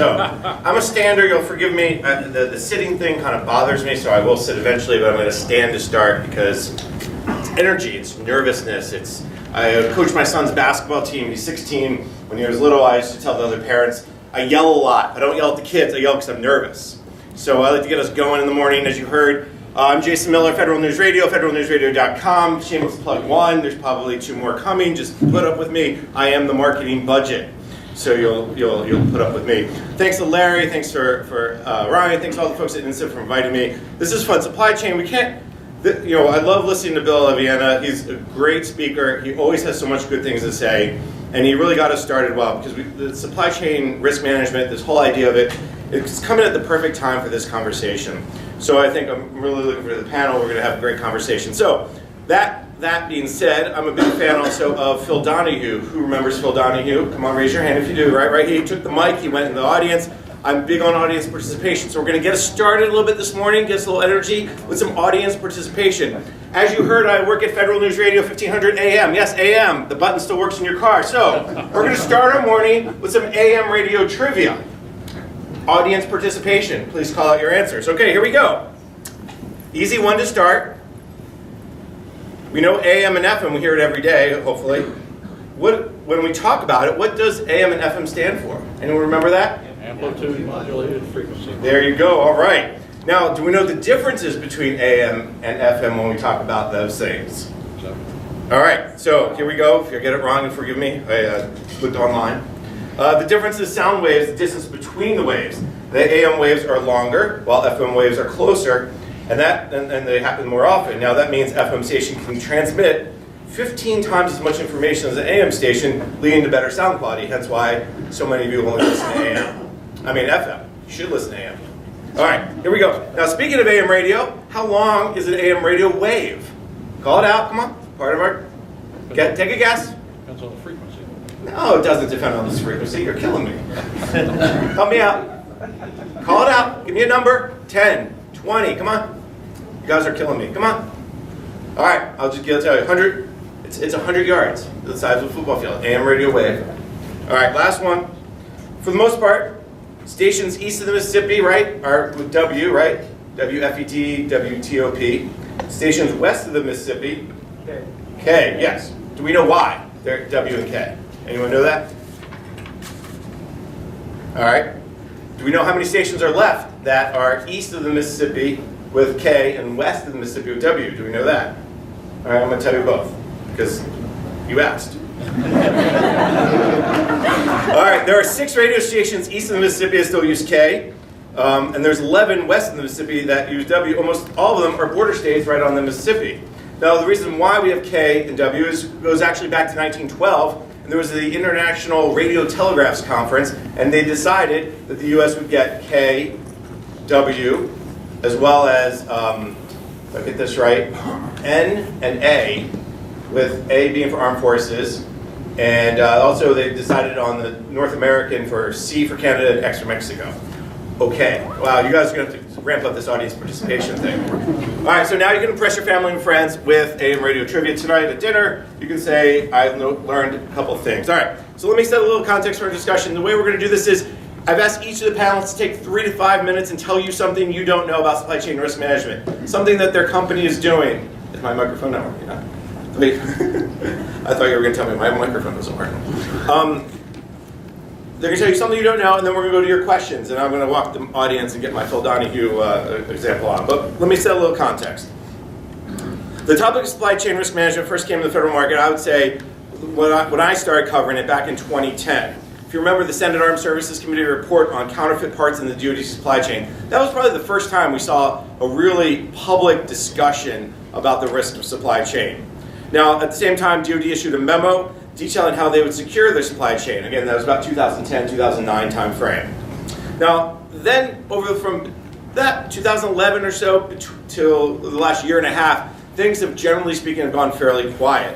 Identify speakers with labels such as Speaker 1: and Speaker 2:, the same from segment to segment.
Speaker 1: So I'm a stander. You'll forgive me. The sitting thing kind of bothers me, so I will sit eventually, but I'm going to stand to start because it's energy, it's nervousness. I coach my son's basketball team. He's 16. When he was little, I used to tell the other parents, I yell a lot. I don't yell at the kids. I yell because I'm nervous. So I like to get us going in the morning. As you heard, I'm Jason Miller, Federal News Radio, federalnewsradio.com. Shameless plug one. There's probably 2 more coming. Just put up with me. I am the marketing budget. So you'll put up with me. Thanks to Larry, thanks for Ryan, thanks to all the folks at INSA for inviting me. This is fun. Supply chain, we can't, I love listening to Bill Aviana. He's a great speaker. He always has so much good things to say. And he really got us started well because the supply chain risk management, this whole idea of it, it's coming at the perfect time for this conversation. So I think I'm really looking forward to the panel. We're going to have a great conversation. So that being said, I'm a big fan also of Phil Donahue. Who remembers Phil Donahue? Come on, raise your hand if you do. Right? He took the mic. He went in the audience. I'm big on audience participation. So we're going to get us started a little bit this morning, get us a little energy with some audience participation. As you heard, I work at Federal News Radio, 1500 AM. Yes, AM. The button still works in your car. So we're going to start our morning with some AM radio trivia. Audience participation. Please call out your answers. Okay, here we go. Easy one to start. We know AM and FM. We hear it every day, hopefully. When we talk about it, what does AM and FM stand for? Anyone remember that?
Speaker 2: Amplitude modulated frequency.
Speaker 1: There you go. All right. Now, do we know the differences between AM and FM when we talk about those things? All right. So here we go. If you get it wrong, and forgive me, I looked online. The difference is sound waves, the distance between the waves. The AM waves are longer, while FM waves are closer, and they happen more often. Now that means FM station can transmit 15 times as much information as an AM station, leading to better sound quality. Hence why so many of you only listen to FM. You should listen to AM. All right, here we go. Now speaking of AM radio, how long is an AM radio wave? Call it out. Come on. Part of our. Take a guess.
Speaker 2: Depends on the frequency.
Speaker 1: No, it doesn't depend on this frequency. You're killing me. Help me out. Call it out. Give me a number. 10, 20. Come on. You guys are killing me. Come on. All right. I'll tell you. 100. It's 100 yards. The size of a football field. AM radio wave. All right. Last one. For the most part, stations east of the Mississippi, right, are with W, right? WFET, WTOP. Stations west of the Mississippi. K. Yes. Do we know why? They're W and K. Anyone know that? All right. Do we know how many stations are left that are east of the Mississippi with K and west of the Mississippi with W? Do we know that? All right, I'm going to tell you both because you asked. All right, there are 6 radio stations east of the Mississippi that still use K, and there's 11 west of the Mississippi that use W. Almost all of them are border states right on the Mississippi. Now, the reason why we have K and W goes actually back to 1912. There was the International Radio Telegraphs Conference, and they decided that the U.S. would get K, W, as well as, if I get this right, N and A, with A being for Armed Forces, and also they decided on the North American for C for Canada and X for Mexico. Okay, wow, you guys are going to have to ramp up this audience participation thing. All right, so now you can impress your family and friends with AM radio trivia tonight at dinner. You can say, I learned a couple of things. All right, so let me set a little context for our discussion. The way we're going to do this is, I've asked each of the panelists to take 3 to 5 minutes and tell you something you don't know about supply chain risk management, something that their company is doing. Is my microphone not working? I thought you were going to tell me my microphone wasn't working. They're going to tell you something you don't know, and then we're going to go to your questions, and I'm going to walk the audience and get my Phil Donahue example on. But let me set a little context. The topic of supply chain risk management first came to the federal market, I would say, when I started covering it back in 2010. If you remember the Senate Armed Services Committee report on counterfeit parts in the DoD supply chain, that was probably the first time we saw a really public discussion about the risk of supply chain. Now, at the same time, DoD issued a memo detailing how they would secure their supply chain. Again, that was about 2010, 2009 time frame. Now, then from that 2011 or so till the last year and a half, things have generally speaking have gone fairly quiet.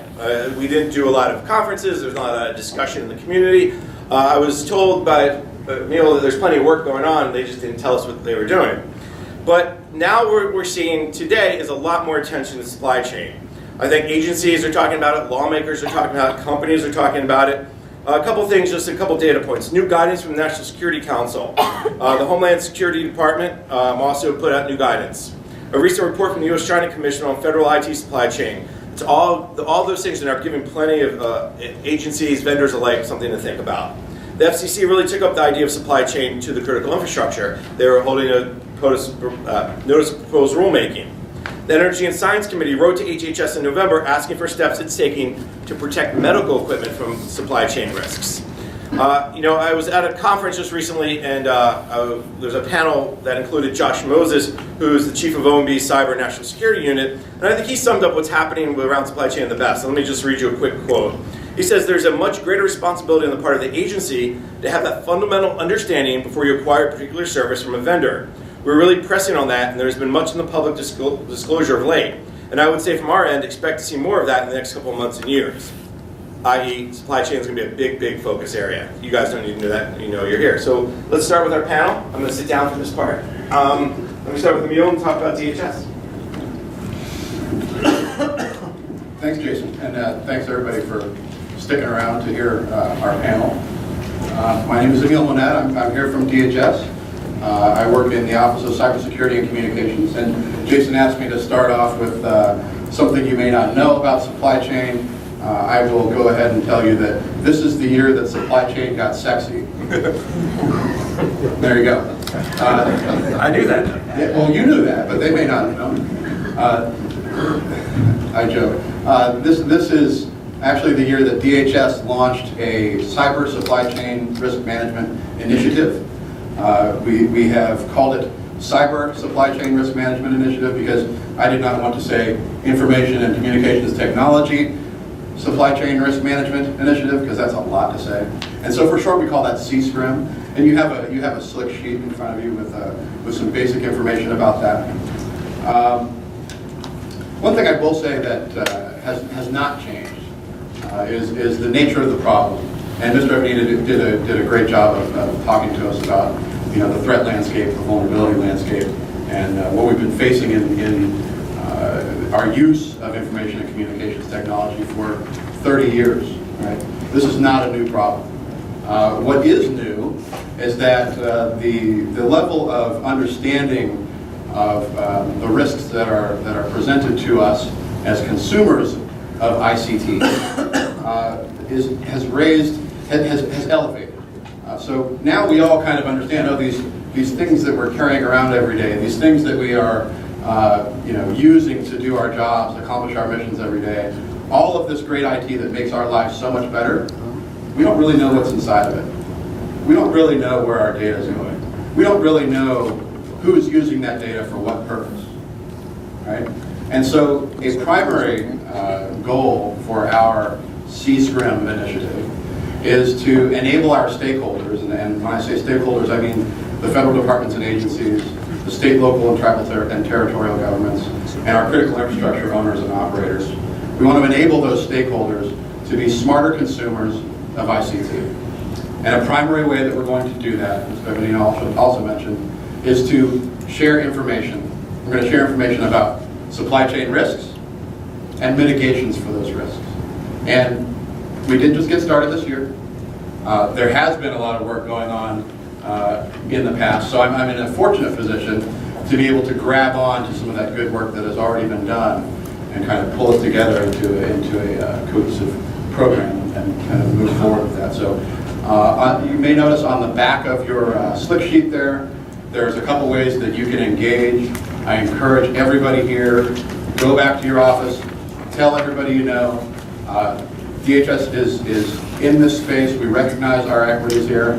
Speaker 1: We didn't do a lot of conferences. There's not a lot of discussion in the community. I was told by Emile that there's plenty of work going on. They just didn't tell us what they were doing. But now what we're seeing today is a lot more attention to supply chain. I think agencies are talking about it, lawmakers are talking about it, companies are talking about it. A couple things, just a couple data points. New guidance from the National Security Council. The Homeland Security Department also put out new guidance. A recent report from the U.S. China Commission on Federal IT Supply Chain. It's all those things that are giving plenty of agencies, vendors alike, something to think about. The FCC really took up the idea of supply chain to the critical infrastructure. They were holding a notice of proposed rulemaking. The Energy and Science Committee wrote to HHS in November asking for steps it's taking to protect medical equipment from supply chain risks. I was at a conference just recently, and there's a panel that included Josh Moses, who's the chief of OMB's Cyber National Security Unit, and I think he summed up what's happening around supply chain the best. So let me just read you a quick quote. He says, "There's a much greater responsibility on the part of the agency to have that fundamental understanding before you acquire a particular service from a vendor. We're really pressing on that, and there's been much in the public disclosure of late. And I would say from our end, expect to see more of that in the next couple of months and years." I.e., supply chain is going to be a big, big focus area. You guys don't even know that, you're here. So let's start with our panel. I'm going to sit down for this part. Let me start with Emile and talk about DHS.
Speaker 3: Thanks, Jason, and thanks everybody for sticking around to hear our panel. My name is Emile Monette. I'm here from DHS. I work in the Office of Cybersecurity and Communications, and Jason asked me to start off with something you may not know about supply chain. I will go ahead and tell you that this is the year that supply chain got sexy. There you go.
Speaker 1: I knew that.
Speaker 3: Yeah, well, you knew that, but they may not have known. I joke. This is actually the year that DHS launched a cyber supply chain risk management initiative. We have called it Cyber Supply Chain Risk Management Initiative because I did not want to say Information and Communications Technology Supply Chain Risk Management Initiative because that's a lot to say. And so for short we call that CSRIM. And you have a slick sheet in front of you with some basic information about that. One thing I will say that has not changed is the nature of the problem. And Mr. Anita did a great job of talking to us about the threat landscape, the vulnerability landscape, and what we've been facing in our use of information and communications technology for 30 years. Right? This is not a new problem. What is new is that the level of understanding of the risks that are presented to us as consumers of ICT has elevated. So now we all kind of understand, these things that we're carrying around every day, these things that we are using to do our jobs, accomplish our missions every day, all of this great IT that makes our lives so much better, we don't really know what's inside of it. We don't really know where our data is going. We don't really know who's using that data for what purpose, right? And so a primary goal for our CSRIM initiative is to enable our stakeholders, and when I say stakeholders, I mean the federal departments and agencies, the state, local, and tribal and territorial governments, and our critical infrastructure owners and operators. We want to enable those stakeholders to be smarter consumers of ICT. And a primary way that we're going to do that, as Emile also mentioned, is to share information. We're going to share information about supply chain risks and mitigations for those risks. And we didn't just get started this year. There has been a lot of work going on in the past, so I'm in a fortunate position to be able to grab on to some of that good work that has already been done and kind of pull it together into a cohesive program and kind of move forward with that. So you may notice on the back of your slip sheet there's a couple ways that you can engage. I encourage everybody here, go back to your office, tell everybody you know. DHS is in this space. We recognize our equities here.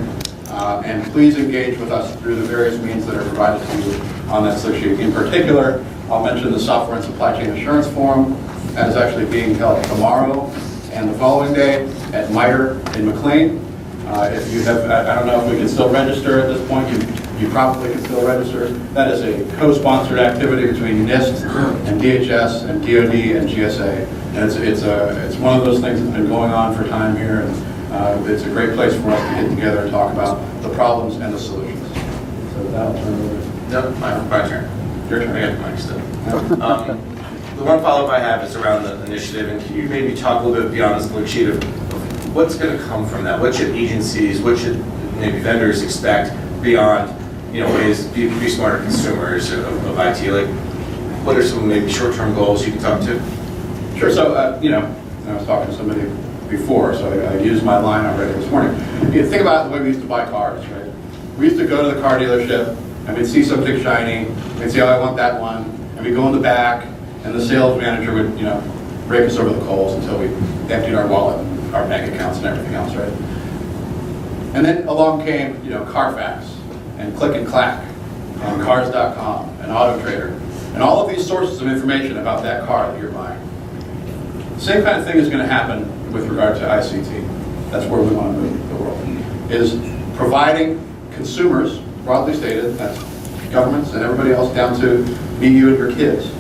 Speaker 3: And please engage with us through the various means that are provided to you on that slip sheet. In particular, I'll mention the Software and Supply Chain Assurance Forum. That is actually being held tomorrow and the following day at MITRE in McLean. If you have, I don't know if we can still register at this point. You probably can still register. That is a co-sponsored activity between NIST and DHS and DoD and GSA. And it's one of those things that's been going on for time here. And it's a great place for us to get together and talk about the problems and the solutions. So with that, I'll turn it over.
Speaker 4: No, my turn.
Speaker 3: Your turn.
Speaker 4: I got the mic still. The one follow-up I have is around the initiative, and can you maybe talk a little bit beyond this blue sheet of what's going to come from that? What should agencies, what should maybe vendors expect beyond, ways to be smarter consumers of IT? Like, what are some maybe short-term goals you can talk to?
Speaker 3: Sure. So, I was talking to somebody before, so I used my line already this morning. Think about the way we used to buy cars, right? We used to go to the car dealership, and we'd see something shiny, and say, oh, I want that one. And we'd go in the back, and the sales manager would, rake us over the coals until we emptied our wallet, and our bank accounts, and everything else, right? And then along came, Carfax, and Click and Clack, and Cars.com, and Auto Trader, and all of these sources of information about that car that you're buying. Same kind of thing is going to happen with regard to ICT. That's where we want to move the world, is providing consumers, broadly stated, that's governments and everybody else down to me, you, and your kids,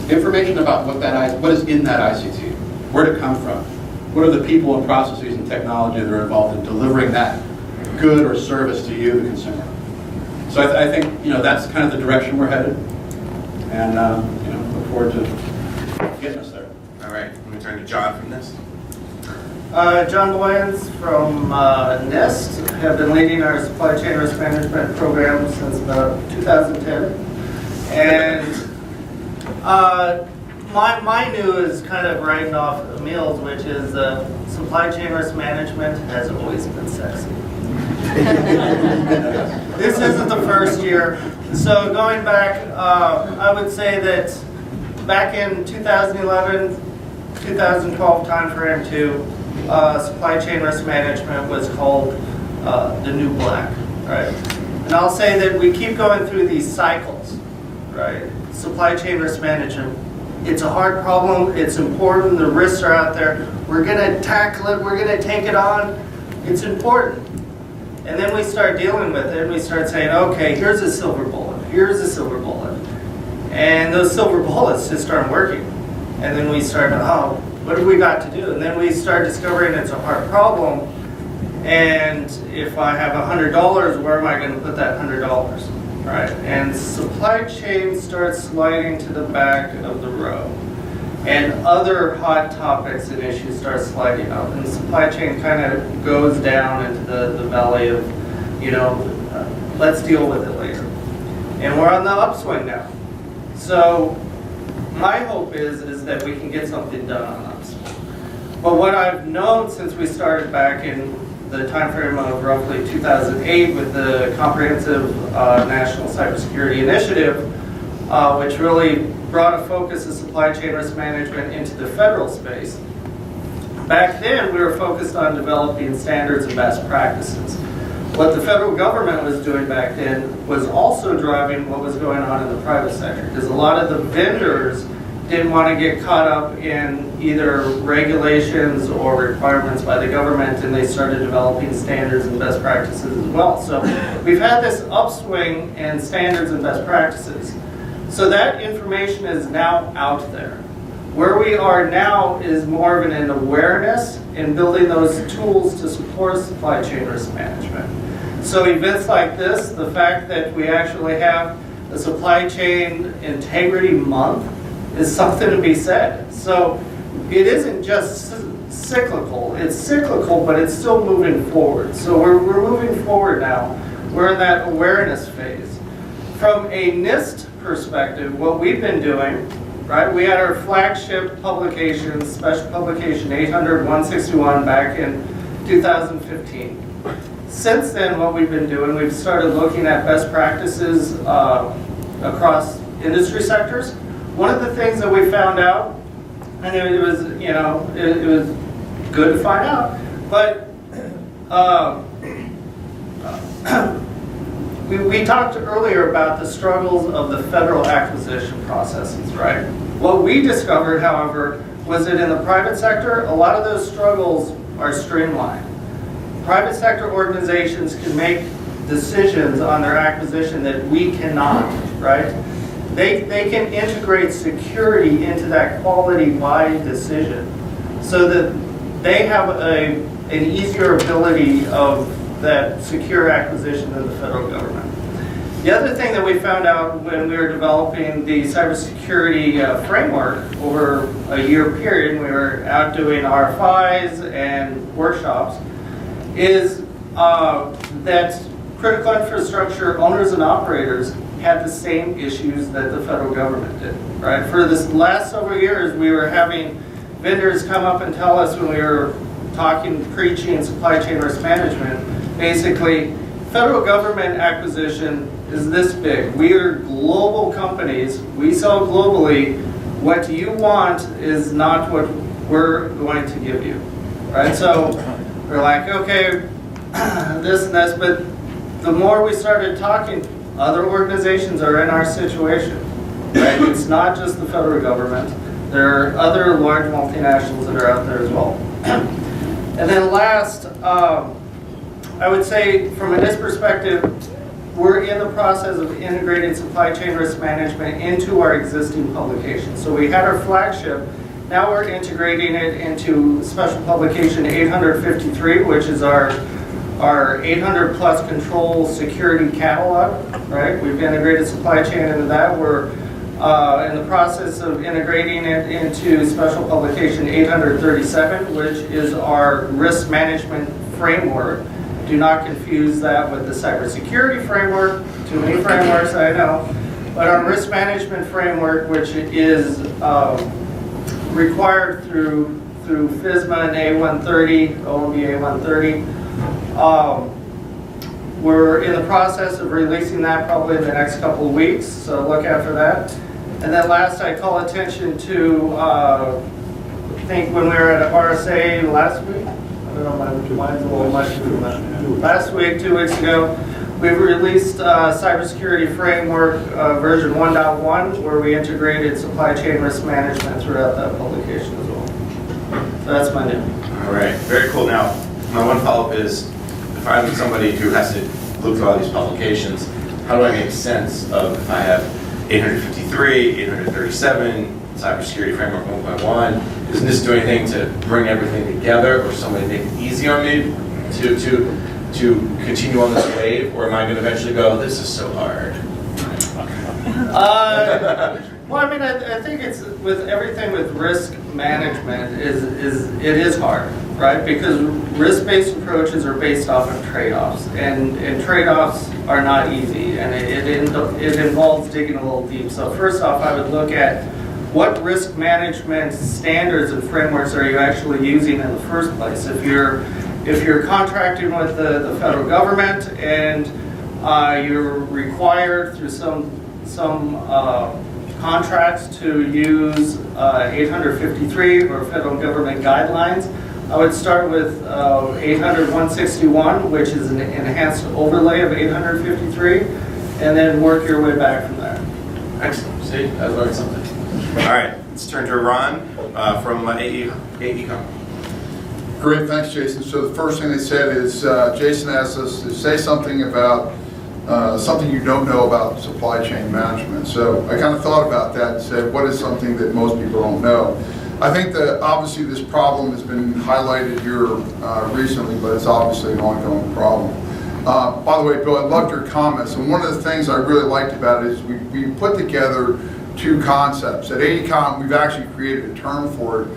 Speaker 3: information about what is in that ICT, where did it come from, what are the people and processes and technology that are involved in delivering that good or service to you, the consumer. So I think that's kind of the direction we're headed, and look forward to getting us there.
Speaker 4: All right, let me turn to John from this.
Speaker 5: John Boyens from NIST. Have been leading our supply chain risk management program since about 2010. And my new is kind of writing off Emile's, which is supply chain risk management has always been sexy. This isn't the first year. So going back, I would say that back in 2011, 2012 timeframe too, supply chain risk management was called the new black, right? And I'll say that we keep going through these cycles, right? Supply chain risk management, it's a hard problem, it's important, the risks are out there, we're gonna tackle it, we're gonna take it on, it's important. And then we start dealing with it, and we start saying, okay, here's a silver bullet, here's a silver bullet. And those silver bullets just aren't working. And then we start, oh, what have we got to do? And then we start discovering it's a hard problem. And if I have $100, where am I going to put that $100? Right? And supply chain starts sliding to the back of the row. And other hot topics and issues start sliding up. And the supply chain kind of goes down into the valley of, let's deal with it later. And we're on the upswing now. So my hope is that we can get something done on us. But what I've known since we started back in the time frame of roughly 2008 with the Comprehensive National Cybersecurity Initiative, which really brought a focus of supply chain risk management into the federal space. Back then, we were focused on developing standards and best practices. What the federal government was doing back then was also driving what was going on in the private sector, because a lot of the vendors didn't want to get caught up in either regulations or requirements by the government, and they started developing standards and best practices as well. So we've had this upswing in standards and best practices. So that information is now out there. Where we are now is more of an awareness in building those tools to support supply chain risk management. So events like this, the fact that we actually have the Supply Chain Integrity Month is something to be said. So it isn't just cyclical, it's cyclical, but it's still moving forward. So we're moving forward now. We're in that awareness phase. From a NIST perspective, what we've been doing, right, we had our flagship publication, special publication 800-161 back in 2015. Since then, what we've been doing, we've started looking at best practices across industry sectors. One of the things that we found out, and it was, it was good to find out, but we talked earlier about the struggles of the federal acquisition processes, right? What we discovered, however, was that in the private sector, a lot of those struggles are streamlined. Private sector organizations can make decisions on their acquisition that we cannot, right? They can integrate security into that quality buy decision so that they have an easier ability of that secure acquisition than the federal government. The other thing that we found out when we were developing the cybersecurity framework over a year period, we were out doing RFIs and workshops, is that critical infrastructure owners and operators had the same issues that the federal government did, right? For this last several years, we were having vendors come up and tell us when we were preaching supply chain risk management, basically, federal government acquisition is this big. We are global companies. We sell globally. What you want is not what we're going to give you, right? So we're like, okay, this and this, but the more we started talking, other organizations are in our situation, right? It's not just the federal government. There are other large multinationals that are out there as well. And then last, I would say from a NIST perspective, we're in the process of integrating supply chain risk management into our existing publications. So we had our flagship, now we're integrating it into special publication 853, which is our 800 plus control security catalog, right? We've integrated supply chain into that. We're in the process of integrating it into special publication 837, which is our risk management framework. Do not confuse that with the cybersecurity framework. Too many frameworks, I know. But our risk management framework, which is required through FISMA and A130, OMB A130. We're in the process of releasing that probably in the next couple of weeks, so look out for that. And then last, I call attention to, I think when we were at RSA last week, I don't know, mine's a little much. Last week, 2 weeks ago, we released Cybersecurity Framework version 1.1, where we integrated supply chain risk management throughout that publication as well. So that's my new.
Speaker 4: All right, very cool. Now, my one follow-up is, if I'm somebody who has to look through all these publications, how do I make sense of if I have 853, 837, Cybersecurity Framework 1.1? Isn't this doing anything to bring everything together, or somebody make it easy on me to continue on this wave, or am I going to eventually go, this is so hard?
Speaker 5: Well, I mean, I think it's with everything with risk management it is hard, right? Because risk-based approaches are based off of trade-offs, and trade-offs are not easy, and it involves digging a little deep. So first off, I would look at what risk management standards and frameworks are you actually using in the first place. If you're contracting with the federal government and you're required through some contracts to use 853 or federal government guidelines, I would start with 800-161, which is an enhanced overlay of 853, and then work your way back from there.
Speaker 4: Excellent. See, I learned something. All right, let's turn to Ron from AECOM.
Speaker 6: Great, thanks, Jason. So the first thing they said is, Jason asked us to say something about something you don't know about supply chain management. So I kind of thought about that and said, what is something that most people don't know? I think that obviously this problem has been highlighted here recently, but it's obviously an ongoing problem. By the way, Bill, I loved your comments, and one of the things I really liked about it is we put together two concepts. At AECOM, we've actually created a term for it.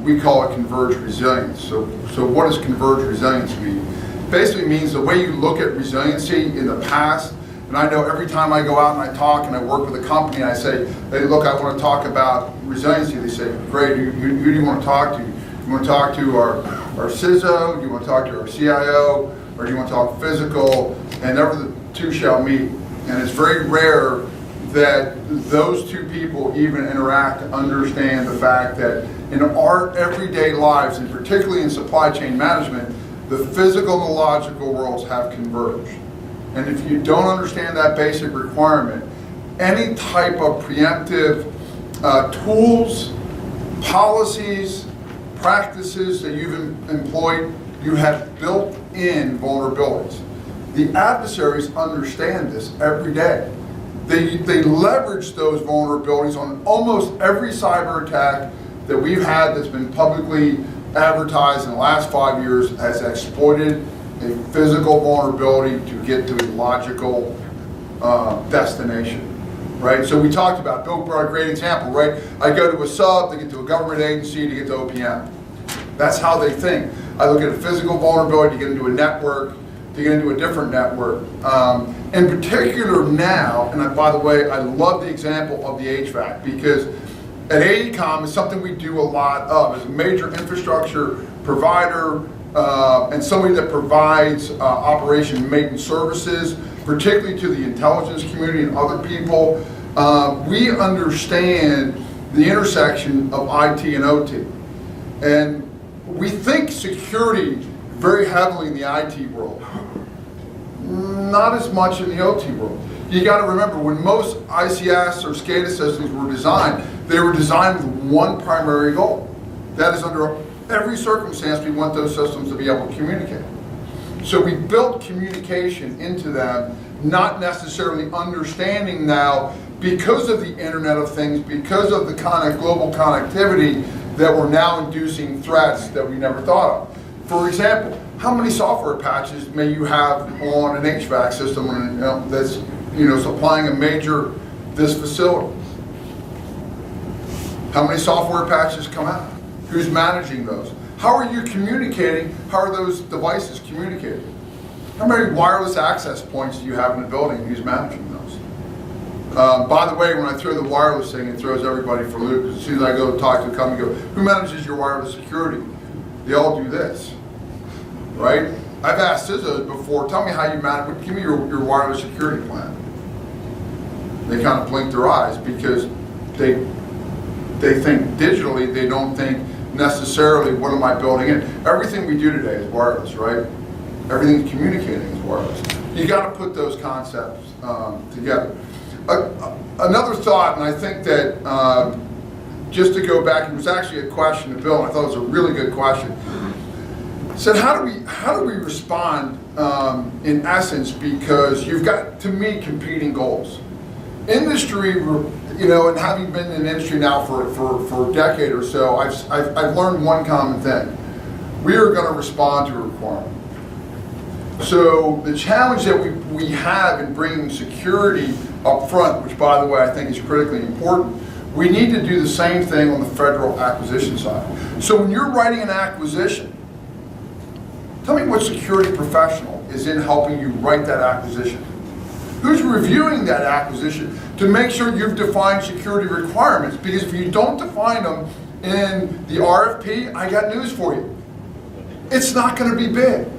Speaker 6: We call it convergent resilience. So what does convergent resilience mean? Basically means the way you look at resiliency in the past, and I know every time I go out and I talk and I work with a company, I say, hey, look, I want to talk about resiliency. They say, great, who do you want to talk to? You want to talk to our CISO? Do you want to talk to our CIO? Or do you want to talk physical? And never the two shall meet. And it's very rare that those two people even interact to understand the fact that in our everyday lives, and particularly in supply chain management, the physical and the logical worlds have converged. And if you don't understand that basic requirement, any type of preemptive tools, policies, practices that you've employed, you have built-in vulnerabilities. The adversaries understand this every day. They leverage those vulnerabilities on almost every cyber attack that we've had that's been publicly advertised in the last 5 years has exploited a physical vulnerability to get to a logical destination, right? So we talked about, Bill brought a great example, right? I go to a sub, to get to a government agency, to get to OPM. That's how they think. I look at a physical vulnerability to get into a network, to get into a different network. In particular now, and by the way, I love the example of the HVAC, because at AECOM is something we do a lot of. As a major infrastructure provider and somebody that provides operation and maintenance services, particularly to the intelligence community and other people, we understand the intersection of IT and OT. And we think security very heavily in the IT world, not as much in the OT world. You got to remember, when most ICS or SCADA systems were designed, they were designed with one primary goal. That is, under every circumstance, we want those systems to be able to communicate. So we built communication into them, not necessarily understanding now, because of the Internet of Things, because of the global connectivity, that we're now inducing threats that we never thought of. For example, how many software patches may you have on an HVAC system that's supplying this facility? How many software patches come out? Who's managing those? How are you communicating? How are those devices communicating? How many wireless access points do you have in the building? Who's managing those? By the way, when I throw the wireless thing, it throws everybody for a loop, because as soon as I go talk to a company, go, who manages your wireless security? They all do this, right? I've asked CISOs before, tell me how you manage, give me your wireless security plan. They kind of blink their eyes, because they think digitally, they don't think necessarily, what am I building in? Everything we do today is wireless, right? Everything communicating is wireless. You got to put those concepts together. Another thought, and I think that just to go back, it was actually a question to Bill, and I thought it was a really good question. Said, how do we respond in essence, because you've got, to me, competing goals. Industry, and having been in the industry now for a decade or so, I've learned one common thing. We are going to respond to a requirement. So the challenge that we have in bringing security up front, which by the way I think is critically important, we need to do the same thing on the federal acquisition side. So when you're writing an acquisition, tell me what security professional is in helping you write that acquisition. Who's reviewing that acquisition to make sure you've defined security requirements? Because if you don't define them in the RFP, I got news for you. It's not going to be bid.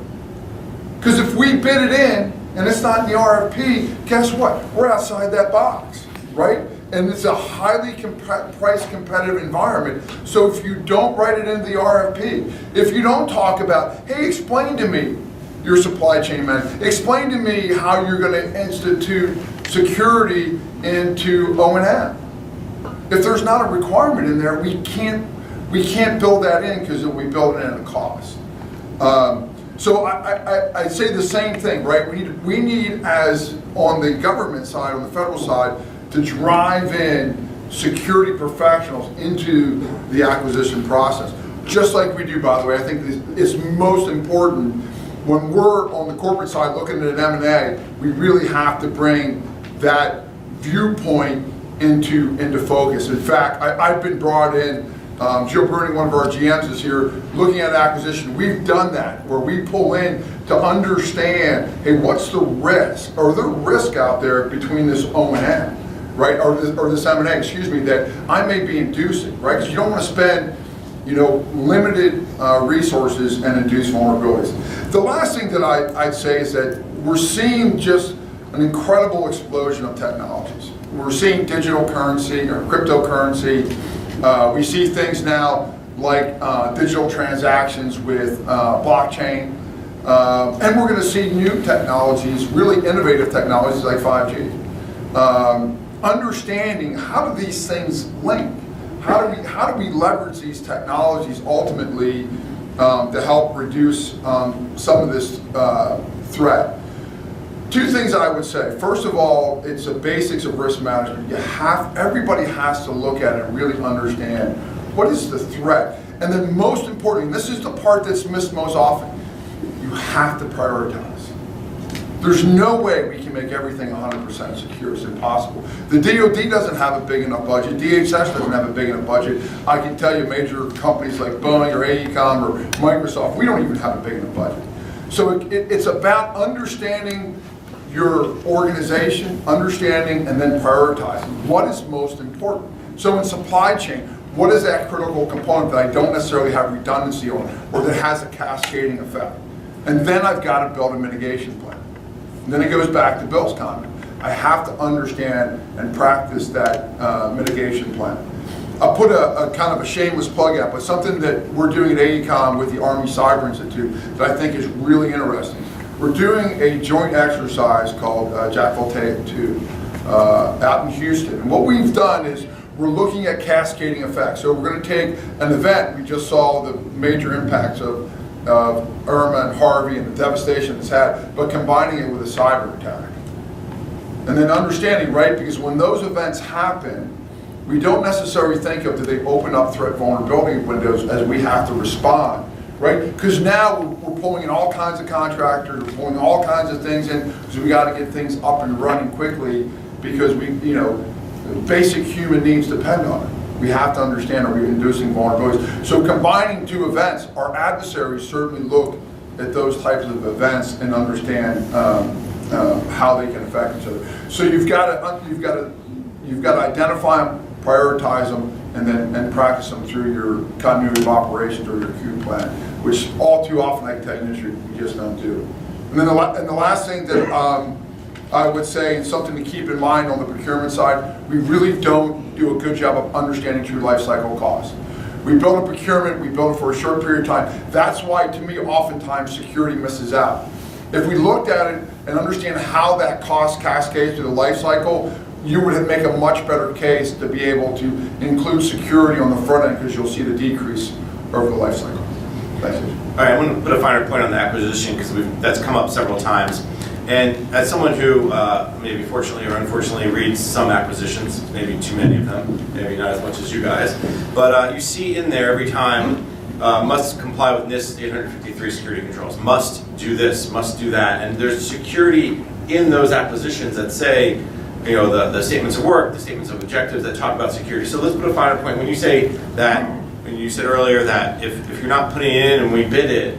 Speaker 6: Because if we bid it in and it's not in the RFP, guess what? We're outside that box, right? And it's a highly price competitive environment. So if you don't write it into the RFP, if you don't talk about, hey, explain to me your supply chain management, explain to me how you're going to institute security into O&M. If there's not a requirement in there, we can't build that in, because we build it in at a cost. So I'd say the same thing, right? We need, as on the government side, on the federal side, to drive in security professionals into the acquisition process. Just like we do, by the way. I think it's most important when we're on the corporate side looking at an M&A, we really have to bring that viewpoint into focus. In fact, I've been brought in, Joe Bruning, one of our GMs, is here looking at acquisition. We've done that, where we pull in to understand, hey, what's the risk? Are there risk out there between this O&M, right? Or this M&A, excuse me, that I may be inducing, right? Because you don't want to spend, limited resources and induce vulnerabilities. The last thing that I'd say is that we're seeing just an incredible explosion of technologies. We're seeing digital currency or cryptocurrency. We see things now like digital transactions with blockchain. And we're going to see new technologies, really innovative technologies like 5G. Understanding how do these things link? How do we leverage these technologies ultimately to help reduce some of this threat? Two things that I would say. First of all, it's the basics of risk management. Everybody has to look at it and really understand what is the threat. And then most importantly, and this is the part that's missed most often, you have to prioritize. There's no way we can make everything 100% secure. It's impossible. The DoD doesn't have a big enough budget. DHS doesn't have a big enough budget. I can tell you major companies like Boeing or AECOM or Microsoft, we don't even have a big enough budget. So it's about understanding your organization, understanding and then prioritizing. What is most important? So in supply chain, what is that critical component that I don't necessarily have redundancy on or that has a cascading effect? And then I've got to build a mitigation plan. And then it goes back to Bill's comment. I have to understand and practice that mitigation plan. I'll put a kind of a shameless plug out, but something that we're doing at AECOM with the Army Cyber Institute that I think is really interesting. We're doing a joint exercise called Jack Voltaire 2 out in Houston. And what we've done is we're looking at cascading effects. So we're going to take an event. We just saw the major impacts of Irma and Harvey and the devastation it's had, but combining it with a cyber attack. And then understanding, right, because when those events happen, we don't necessarily think of, do they open up threat vulnerability windows as we have to respond, right? Because now we're pulling in all kinds of contractors, we're pulling all kinds of things in, because we got to get things up and running quickly, because we, basic human needs depend on it. We have to understand, are we inducing vulnerabilities? So combining two events, our adversaries certainly look at those types of events and understand how they can affect each other. So you've got to identify them, prioritize them, and then practice them through your continuity of operations or your Q plan, which all too often, I can tell you, industry, we just don't do. And then the last thing that I would say, and something to keep in mind on the procurement side, we really don't do a good job of understanding true life cycle costs. We build a procurement, we build it for a short period of time. That's why, to me, oftentimes security misses out. If we looked at it and understand how that cost cascades through the life cycle, you would make a much better case to be able to include security on the front end, because you'll see the decrease over the life cycle. Thanks.
Speaker 1: All right, I'm going to put a finer point on the acquisition, because that's come up several times. And as someone who maybe fortunately or unfortunately reads some acquisitions, maybe too many of them, maybe not as much as you guys, but you see in there every time, must comply with NIST 853 security controls, must do this, must do that, and there's security in those acquisitions that say, the statements of work, the statements of objectives that talk about security. So let's put a finer point. When you say that, when you said earlier that if you're not putting it in and we bid it,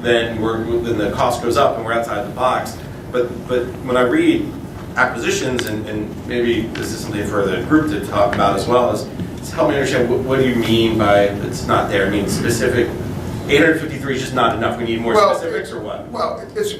Speaker 1: then the cost goes up and we're outside the box. But when I read acquisitions, and maybe this is something for the group to talk about as well, is help me understand what do you mean by it's not there? I mean specific. 853 is just not enough. We need more specifics, or what?
Speaker 6: Well, it's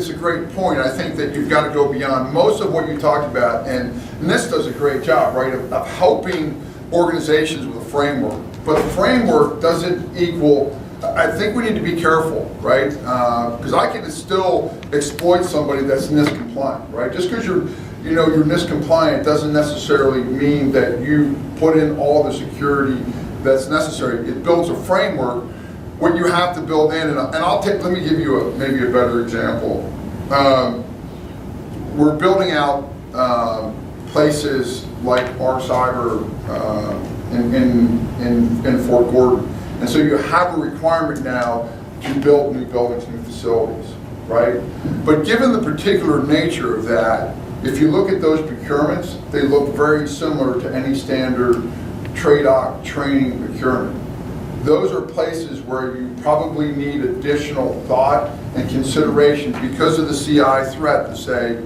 Speaker 6: a great point. I think that you've got to go beyond most of what you talked about, and NIST does a great job, right, of helping organizations with a framework. But a framework doesn't equal. I think we need to be careful, right? Because I can still exploit somebody that's NIST compliant, right? Just because you're NIST compliant doesn't necessarily mean that you put in all the security that's necessary. It builds a framework. What you have to build in, and let me give you maybe a better example. We're building out places like our cyber in Fort Gordon. And so you have a requirement now to build new buildings, new facilities, right? But given the particular nature of that, if you look at those procurements, they look very similar to any standard TRADOC training procurement. Those are places where you probably need additional thought and consideration because of the CI threat to say,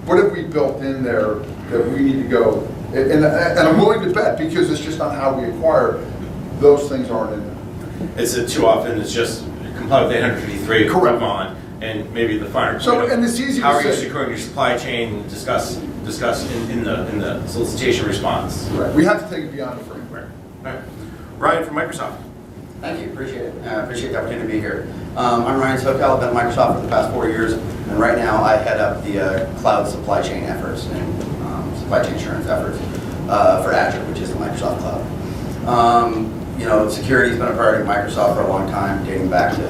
Speaker 6: what have we built in there that we need to go? And I'm willing to bet, because it's just not how we acquire, those things aren't in there.
Speaker 1: It's too often it's just comply with 853,
Speaker 6: Correct.
Speaker 1: move on, and maybe the finer point.
Speaker 6: So, and it's easy
Speaker 1: how
Speaker 6: to
Speaker 1: are you
Speaker 6: say.
Speaker 1: securing your supply chain? Discuss in the solicitation response.
Speaker 6: Right. We have to take it beyond the framework.
Speaker 1: All right. Ryan from Microsoft.
Speaker 7: Thank you, appreciate it. Appreciate the opportunity to be here. I'm Ryan Sokal, I've been at Microsoft for the past 4 years, and right now I head up the cloud supply chain efforts and supply chain assurance efforts for Azure, which is the Microsoft cloud. Security's been a priority at Microsoft for a long time, dating back to,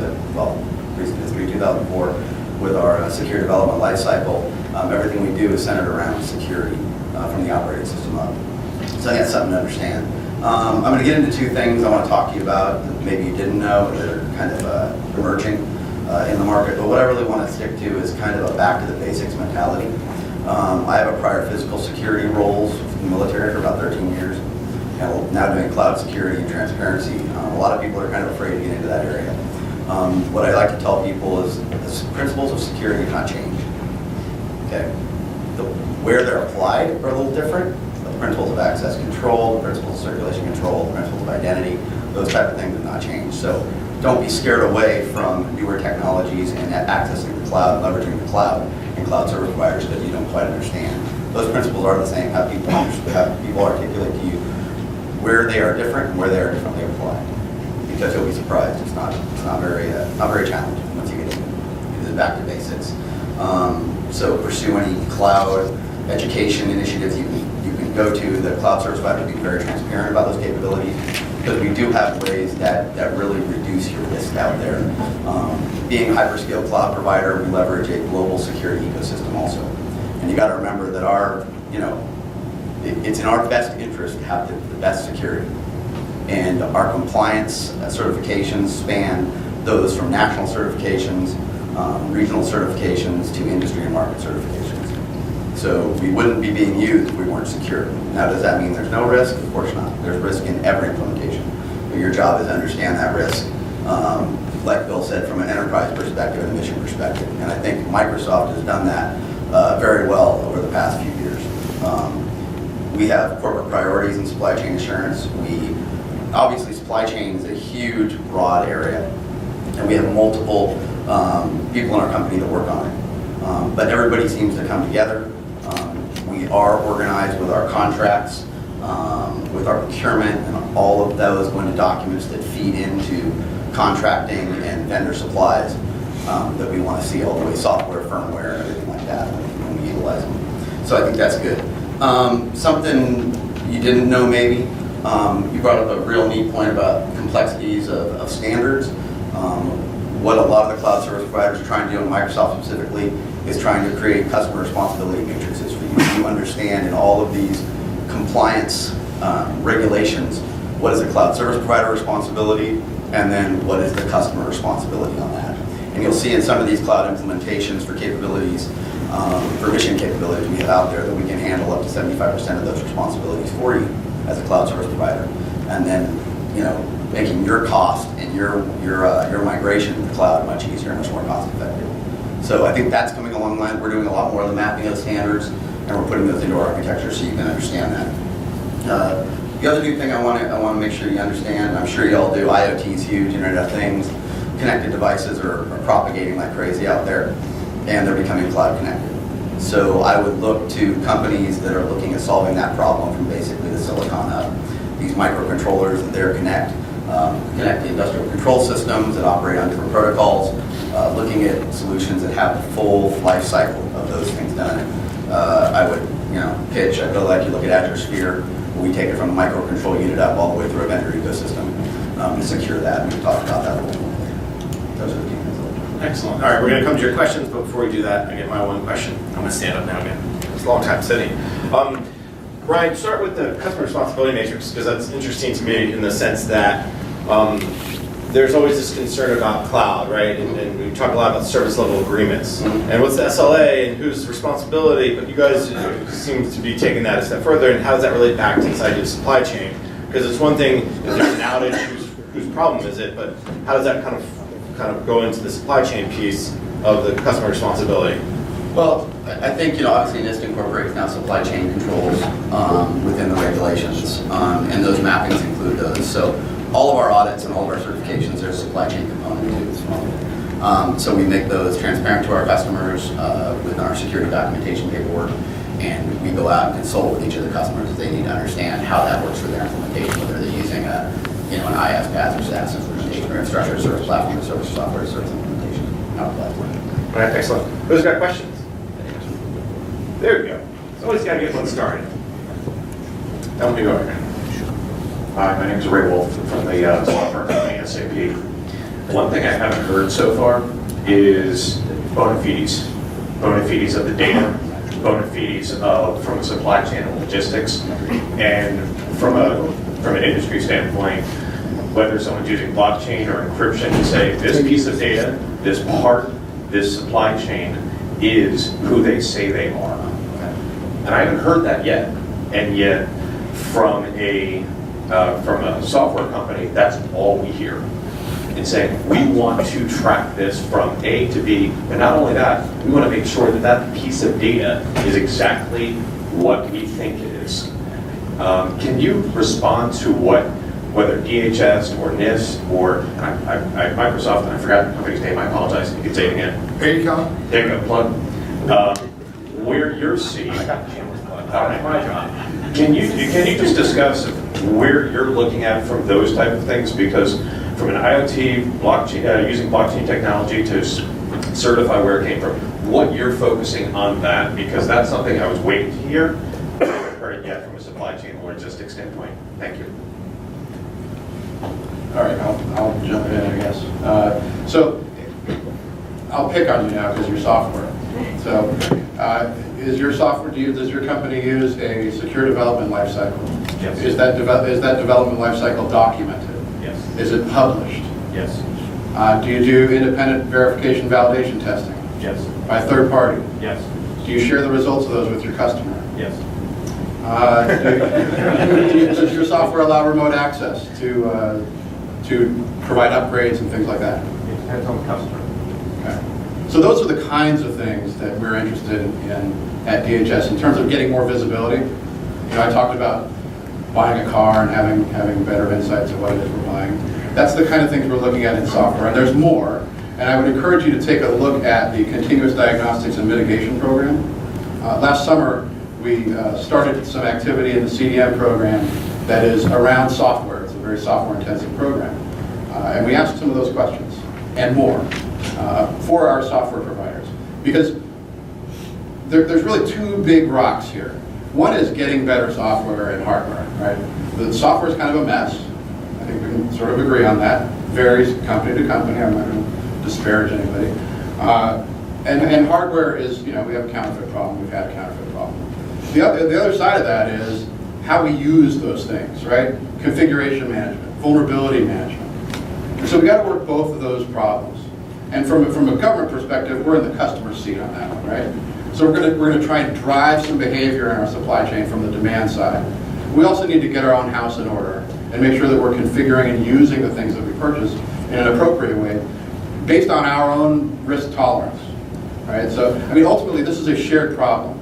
Speaker 7: recent history, 2004, with our secure development lifecycle. Everything we do is centered around security from the operating system up. So I think that's something to understand. I'm going to get into two things I want to talk to you about that maybe you didn't know that are kind of emerging. in the market. But what I really want to stick to is kind of a back to the basics mentality. I have a prior physical security roles in the military for about 13 years. And now doing cloud security and transparency. A lot of people are kind of afraid to get into that area. What I like to tell people is the principles of security do not change. Okay, where they're applied are a little different. The principles of access control, the principles of circulation control, the principles of identity, those type of things do not change. So don't be scared away from newer technologies and accessing the cloud, leveraging the cloud and cloud service providers that you don't quite understand. Those principles are the same. Have people articulate to you where they are different and where they are differently applied. Because you'll be surprised. It's not very challenging once you get into it. It is back to basics. So pursue any cloud education initiatives you can go to. The cloud service provider will be very transparent about those capabilities, because we do have ways that really reduce your risk out there. Being a hyperscale cloud provider, we leverage a global security ecosystem also. And you got to remember that it's in our best interest to have the best security. And our compliance certifications span those from national certifications, regional certifications, to industry and market certifications. So we wouldn't be being used if we weren't secure. Now, does that mean there's no risk? Of course not. There's risk in every implementation. But your job is to understand that risk, like Bill said, from an enterprise perspective and a mission perspective. And I think Microsoft has done that very well over the past few years. We have corporate priorities in supply chain assurance. Obviously, supply chain is a huge, broad area, and we have multiple people in our company that work on it. But everybody seems to come together. We are organized with our contracts, with our procurement, and all of those go into documents that feed into contracting and vendor supplies that we want to see all the way, software, firmware, and everything like that when we utilize them. So I think that's good. Something you didn't know maybe, you brought up a real neat point about complexities of standards. What a lot of the cloud service providers are trying to do, and Microsoft specifically, is trying to create customer responsibility matrices for you to understand in all of these compliance regulations, what is the cloud service provider responsibility, and then what is the customer responsibility on that. And you'll see in some of these cloud implementations for capabilities, for mission capabilities we have out there, that we can handle up to 75% of those responsibilities for you as a cloud service provider. And then, making your cost and your migration to the cloud much easier and much more cost effective. So I think that's coming along the line. We're doing a lot more of the mapping of the standards, and we're putting those into our architecture so you can understand that. The other new thing I want to make sure you understand, I'm sure you all do, IoT is huge, Internet of Things. Connected devices are propagating like crazy out there, and they're becoming cloud connected. So I would look to companies that are looking at solving that problem from basically the silicon up. These microcontrollers that they're connect the industrial control systems that operate on different protocols, looking at solutions that have the full life cycle of those things done. I would pitch, I feel like you look at Azure Sphere, where we take it from the microcontrol unit up all the way through a vendor ecosystem to secure that. We've talked about that a little more. Those are the details.
Speaker 1: Excellent. All right, we're going to come to your questions, but before we do that, I get my one question. I'm going to stand up now again. It's a long time sitting. Brian, start with the customer responsibility matrix, because that's interesting to me in the sense that there's always this concern about cloud, right? And we talk a lot about service level agreements. And what's the SLA and whose responsibility? But you guys seem to be taking that a step further. And how does that relate back to inside your supply chain? Because it's one thing if there's an outage, whose problem is it? But how does that kind of go into the supply chain piece of the customer responsibility?
Speaker 7: Well, I think, obviously NIST incorporates now supply chain controls within the regulations, and those mappings include those. So all of our audits and all of our certifications, there's a supply chain component to as well. So we make those transparent to our customers within our security documentation paperwork, and we go out and consult with each of the customers if they need to understand how that works for their implementation, whether they're using an IaaS, PaaS, or SaaS implementation, or infrastructure service platform, or service software service implementation, how it applies.
Speaker 1: All right, excellent. Who's got questions? There we go. It's always got to get one started. Tell me over.
Speaker 8: Hi, my name is Ray Wolf from the software company SAP. One thing I haven't heard so far is bona fides. Bona fides of the data, bona fides from a supply chain and logistics, and from an industry standpoint, whether someone's using blockchain or encryption to say this piece of data this supply chain is who they say they are. And I haven't heard that yet. And yet, from a software company, that's all we hear. And saying, we want to track this from A to B, and not only that, we want to make sure that that piece of data is exactly what we think it is. Can you respond to whether DHS or NIST or Microsoft, and I forgot the company's name, I apologize, you can say it again.
Speaker 6: AECOM?
Speaker 8: There you go, plug. Where you're seeing, all right, my job. Can you just discuss where you're looking at from those type of things? Because from an IoT blockchain, using blockchain technology to certify where it came from, what you're focusing on that, because that's something I was waiting to hear. I haven't heard it yet from a supply chain or logistics standpoint. Thank you.
Speaker 3: All right, I'll jump in, I guess. So I'll pick on you now because you're software. So is your software, does your company use a secure development lifecycle?
Speaker 8: Yes.
Speaker 3: Is that development lifecycle documented?
Speaker 8: Yes.
Speaker 3: Is it published?
Speaker 8: Yes.
Speaker 3: Do you do independent verification validation testing?
Speaker 8: Yes.
Speaker 3: By third party?
Speaker 8: Yes.
Speaker 3: Do you share the results of those with your customer?
Speaker 8: Yes.
Speaker 3: Does your software allow remote access to provide upgrades and things like that?
Speaker 8: It depends on the customer.
Speaker 3: Okay. So those are the kinds of things that we're interested in at DHS in terms of getting more visibility. You know, I talked about buying a car and having better insights of what it is we're buying. That's the kind of things we're looking at in software, and there's more. And I would encourage you to take a look at the Continuous Diagnostics and Mitigation Program. Last summer, we started some activity in the CDM program that is around software. It's a very software-intensive program. And we asked some of those questions and more for our software providers. Because there's really two big rocks here. One is getting better software and hardware, right? The software is kind of a mess. I think we can sort of agree on that. Varies company to company. I'm not going to disparage anybody. And hardware is, you know, we have a counterfeit problem. We've had a counterfeit problem. The other side of that is how we use those things, right? Configuration management, vulnerability management. And so we got to work both of those problems. And from a government perspective, we're in the customer seat on that one, right? So we're going to try and drive some behavior in our supply chain from the demand side. We also need to get our own house in order and make sure that we're configuring and using the things that we purchase in an appropriate way based on our own risk tolerance, right? So, I mean, ultimately, this is a shared problem.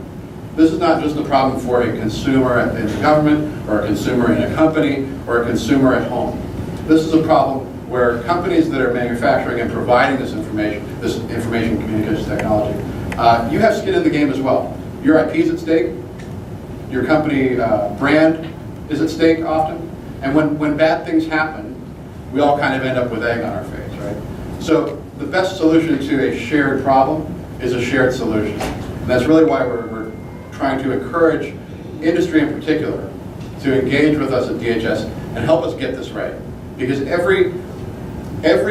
Speaker 3: This is not just a problem for a consumer in the government or a consumer in a company or a consumer at home. This is a problem where companies that are manufacturing and providing this information communications technology, you have skin in the game as well. Your IP is at stake. Your company brand is at stake often. And when bad things happen, we all kind of end up with egg on our face, right? So the best solution to a shared problem is a shared solution. And that's really why we're trying to encourage industry in particular to engage with us at DHS and help us get this right. Because every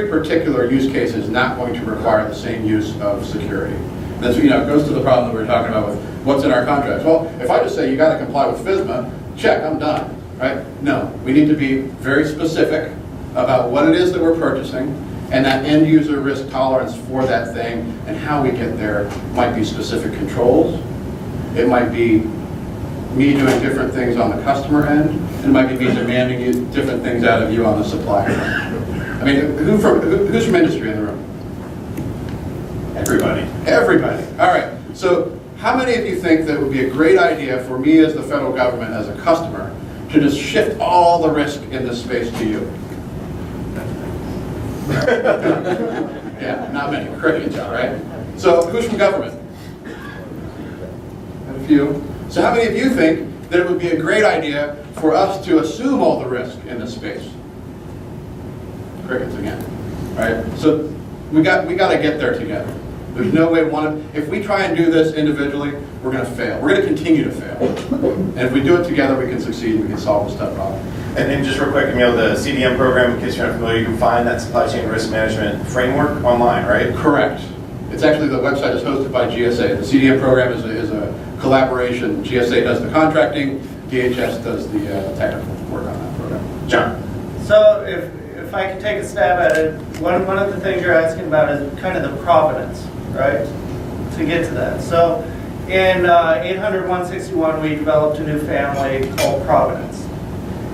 Speaker 3: particular use case is not going to require the same use of security. And that's, you know, it goes to the problem that we were talking about with what's in our contracts. Well, if I just say you got to comply with FSMA, check, I'm done, right? No, we need to be very specific about what it is that we're purchasing and that end user risk tolerance for that thing and how we get there. Might be specific controls. It might be me doing different things on the customer end. It might be me demanding different things out of you on the supplier end. I mean, who's from industry in the room?
Speaker 8: Everybody.
Speaker 3: Everybody. All right. So how many of you think that it would be a great idea for me as the federal government, as a customer, to just shift all the risk in this space to you? Yeah, not many. Crickets, all right? So who's from government? A few. So how many of you think that it would be a great idea for us to assume all the risk in this space? Crickets again, right? So we got to get there together. There's no way if we try and do this individually, we're going to fail. We're going to continue to fail. And if we do it together, we can succeed and we can solve this tough problem.
Speaker 1: And then just real quick, Emile, the CDM program, in case you're not familiar, you can find that supply chain risk management framework online, right?
Speaker 3: Correct. It's actually, the website is hosted by GSA. The CDM program is a collaboration. GSA does the contracting, DHS does the technical work on that program.
Speaker 1: John.
Speaker 5: So if if I could take a stab at it, one of the things you're asking about is kind of the provenance, right? To get to that. So in 800-161, we developed a new family called provenance.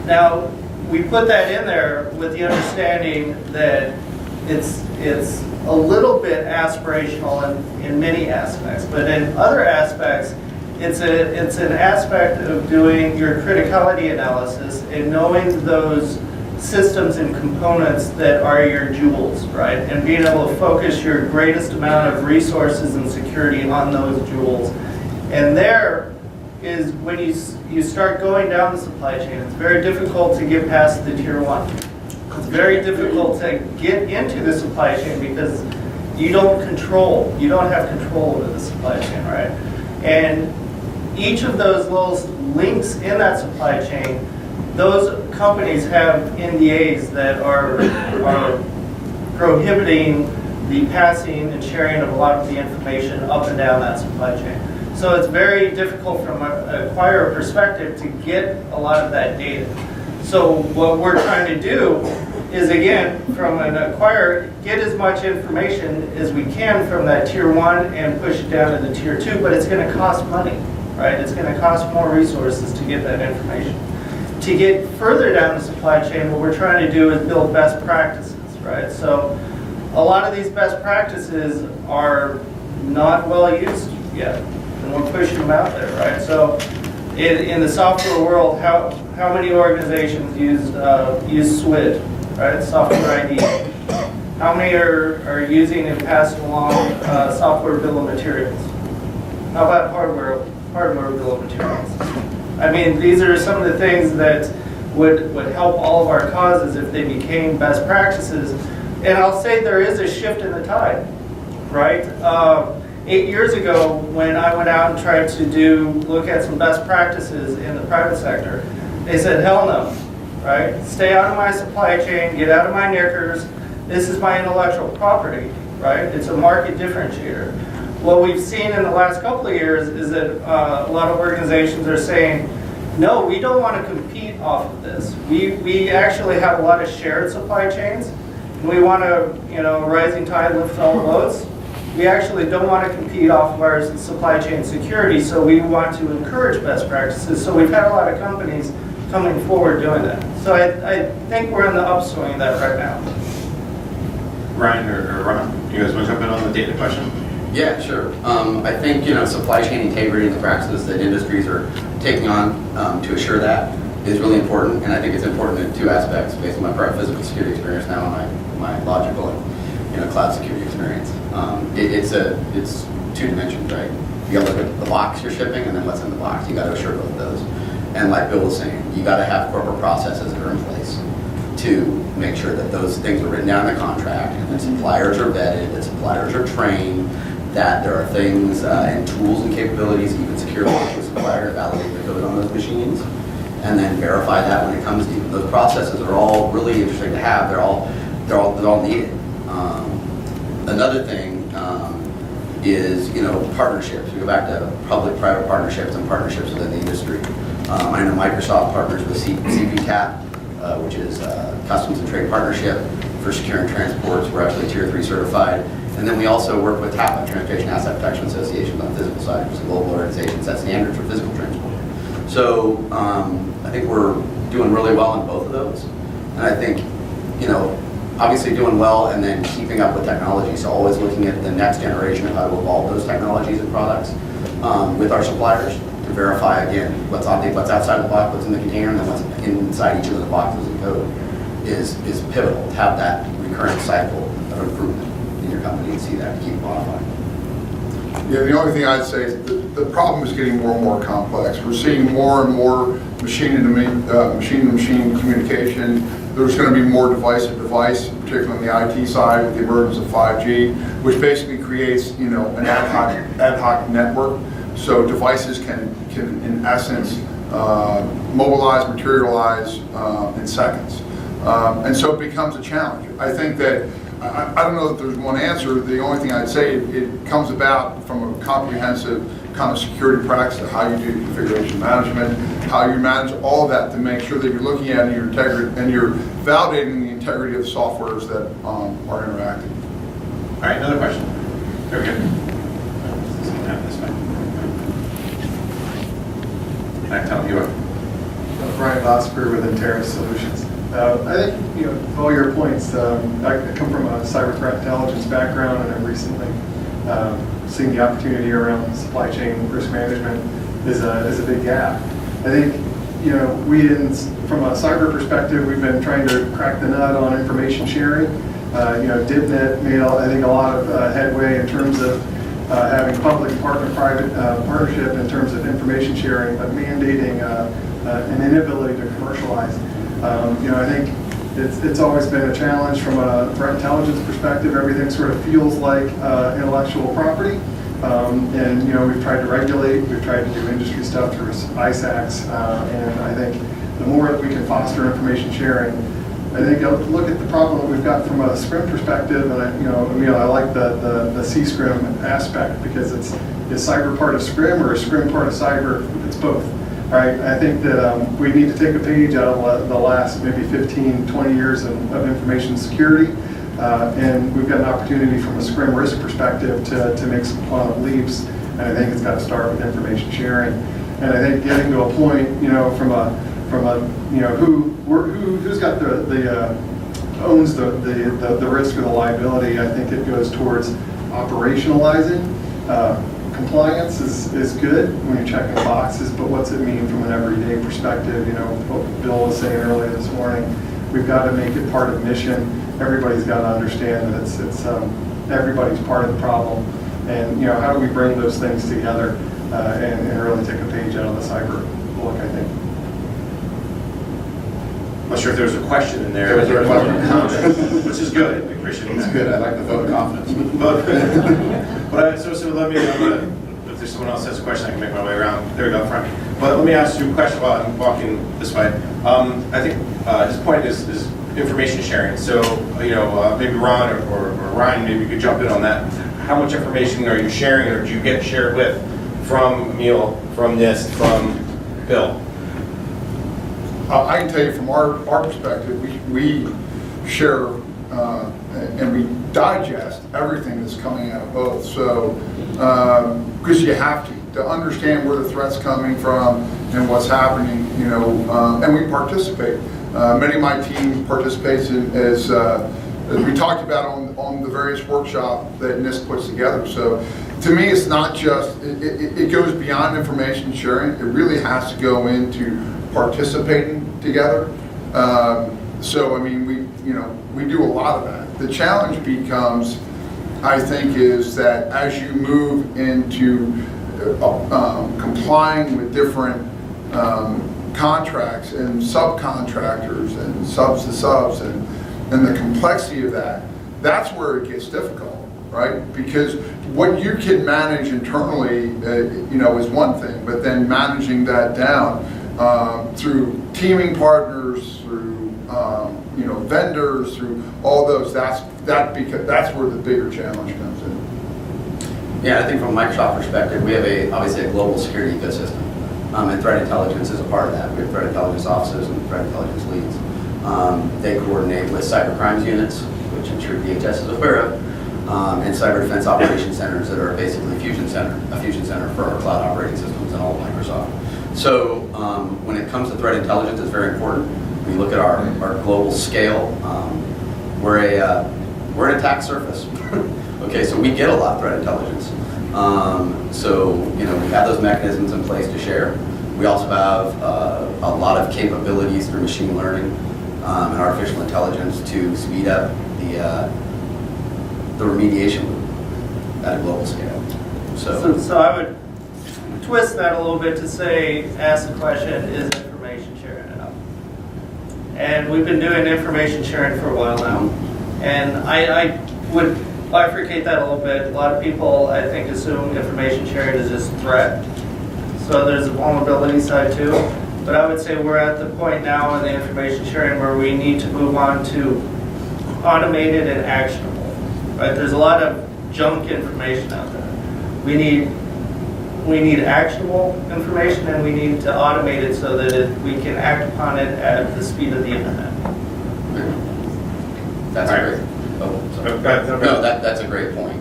Speaker 5: Now, we put that in there with the understanding that it's a little bit aspirational in many aspects, but in other aspects, it's an aspect of doing your criticality analysis and knowing those systems and components that are your jewels, right? And being able to focus your greatest amount of resources and security on those jewels. And there is when you start going down the supply chain, it's very difficult to get past the tier 1. It's very difficult to get into the supply chain because you don't have control over the supply chain, right? And each of those little links in that supply chain, those companies have NDAs that are prohibiting the passing and sharing of a lot of the information up and down that supply chain. So it's very difficult from an acquirer perspective to get a lot of that data. So what we're trying to do is, again, from an acquirer, get as much information as we can from that tier 1 and push it down to the tier 2, but it's going to cost money, right? It's going to cost more resources to get that information. To get further down the supply chain, what we're trying to do is build best practices, right? So a lot of these best practices are not well used yet, and we're pushing them out there, right? So in the software world, how many organizations use SWID, right? Software ID. How many are using and passing along software bill of materials? How about hardware bill of materials? I mean, these are some of the things that would help all of our causes if they became best practices. And I'll say there is a shift in the tide, right? 8 years ago, when I went out and tried to look at some best practices in the private sector, they said, hell no, right? Stay out of my supply chain, get out of my knickers. This is my intellectual property, right? It's a market differentiator. What we've seen in the last couple of years is that a lot of organizations are saying, no, we don't want to compete off of this. We actually have a lot of shared supply chains. And we want to, rising tide lifts all boats. We actually don't want to compete off of our supply chain security, so we want to encourage best practices. So we've had a lot of companies coming forward doing that. So I think we're in the upswing of that right now.
Speaker 8: Ryan or Ron, you guys want to jump in on the data question?
Speaker 7: Yeah, sure. I think, supply chain integrity and the practices that industries are taking on to assure that is really important. And I think it's important in two aspects based on my prior physical security experience now and my logical and cloud security experience. It's two dimensions, right? You got to look at the box you're shipping and then what's in the box. You got to assure both of those. And like Bill was saying, you got to have corporate processes that are in place to make sure that those things are written down in the contract and that suppliers are vetted, that suppliers are trained, that there are things and tools and capabilities, even secure launch with supplier to validate the code on those machines, and then verify that when it comes to you. Those processes are all really interesting to have. They're all needed. Another thing is partnerships. We go back to public-private partnerships and partnerships within the industry. I know Microsoft partners with CPCAP, which is Customs and Trade Partnership for securing transports. We're actually Tier 3 certified. And then we also work with TAPA, Transportation Asset Protection Association, on the physical side, which is a global organization that sets standards for physical transport. So I think we're doing really well in both of those. And I think, obviously doing well and then keeping up with technology. So always looking at the next generation of how to evolve those technologies and products with our suppliers to verify, again, what's outside the box, what's in the container, and then what's inside each of the boxes and code is pivotal to have that recurrent cycle of improvement in your company and see that keep modifying.
Speaker 6: Yeah, the only thing I'd say is the problem is getting more and more complex. We're seeing more and more machine-to-machine communication. There's going to be more device-to-device, particularly on the IT side with the emergence of 5G, which basically creates, an ad hoc network. So devices can in essence, mobilize, materialize in seconds. And so it becomes a challenge. I think that I don't know that there's one answer. The only thing I'd say, it comes about from a comprehensive kind of security practices, how you do configuration management, how you manage all of that to make sure that you're looking at your integrity and you're validating the integrity of the softwares that are interacting.
Speaker 4: All right, another question. Very good. This way. Back down you up.
Speaker 9: Brian Vosper with Interis Solutions. I think, all your points, I come from a cyber threat intelligence background, and I've recently seen the opportunity around supply chain risk management is a big gap. I think, from a cyber perspective, we've been trying to crack the nut on information sharing. DipNet made, I think, a lot of headway in terms of having public-private partnership in terms of information sharing, but mandating an inability to commercialize. I think it's always been a challenge from a threat intelligence perspective. Everything sort of feels like intellectual property. We've tried to regulate, we've tried to do industry stuff through ISACs, and I think the more that we can foster information sharing, I think look at the problem that we've got from a Scrum perspective, and Emile, I like the C-Scrum aspect, because is cyber part of Scrum or is Scrum part of cyber? It's both. All right, I think that we need to take a page out of the last maybe 15, 20 years of information security, and we've got an opportunity from a Scrum risk perspective to make some quantum leaps, and I think it's got to start with information sharing. And I think getting to a point, from a who's got owns the risk or the liability, I think it goes towards operationalizing. Compliance is good when you're checking boxes, but what's it mean from an everyday perspective? What Bill was saying earlier this morning, we've got to make it part of mission. Everybody's got to understand that it's everybody's part of the problem, and how do we bring those things together and really take a page out of the cyber book, I think.
Speaker 4: I'm not sure if there was a question in there.
Speaker 3: There was a question.
Speaker 4: Which is good. We appreciate
Speaker 3: It's
Speaker 4: that.
Speaker 3: good. I like the vote of confidence.
Speaker 4: So let me, if there's someone else that has a question, I can make my way around. There we go, up front. But let me ask you a question while I'm walking this way. I think his point is information sharing. So, maybe Ron or Ryan, maybe you could jump in on that. How much information are you sharing, or do you get shared with from Emile, from NIST, from Bill?
Speaker 6: I can tell you from our perspective, we share and we digest everything that's coming out of both. So, because you have to understand where the threat's coming from and what's happening, and we participate. Many of my team participates as we talked about on the various workshops that NIST puts together. So, to me, it's not just, it goes beyond information sharing. It really has to go into participating together. So, I mean, we do a lot of that. The challenge becomes, I think, is that as you move into complying with different contracts and subcontractors and subs to subs and the complexity of that, that's where it gets difficult, right? Because what you can manage internally, is one thing, but then managing that down through teaming partners, through vendors, through all those, that's where the bigger challenge comes in.
Speaker 7: Yeah, I think from a Microsoft perspective, we have obviously a global security ecosystem, and threat intelligence is a part of that. We have threat intelligence officers and threat intelligence leads. They coordinate with cyber crimes units, which I'm sure DHS is aware of, and cyber defense operations centers that are basically a fusion center for our cloud operating systems and all of Microsoft. So when it comes to threat intelligence, it's very important. When you look at our global scale, we're an attack surface. Okay, so we get a lot of threat intelligence. We have those mechanisms in place to share. We also have a lot of capabilities through machine learning and artificial intelligence to speed up the remediation at a global scale.
Speaker 5: So I would twist that a little bit to say, ask the question, is information sharing enough? And we've been doing information sharing for a while now. And I would bifurcate that a little bit. A lot of people, I think, assume information sharing is just threat. So there's a vulnerability side too. But I would say we're at the point now in the information sharing where we need to move on to automated and actionable. Right? There's a lot of junk information out there. We need we need actionable information, and we need to automate it so that we can act upon it at the speed of the internet.
Speaker 7: That's
Speaker 4: All right.
Speaker 7: great. Oh, sorry.
Speaker 4: Go ahead.
Speaker 7: No, that's a great point.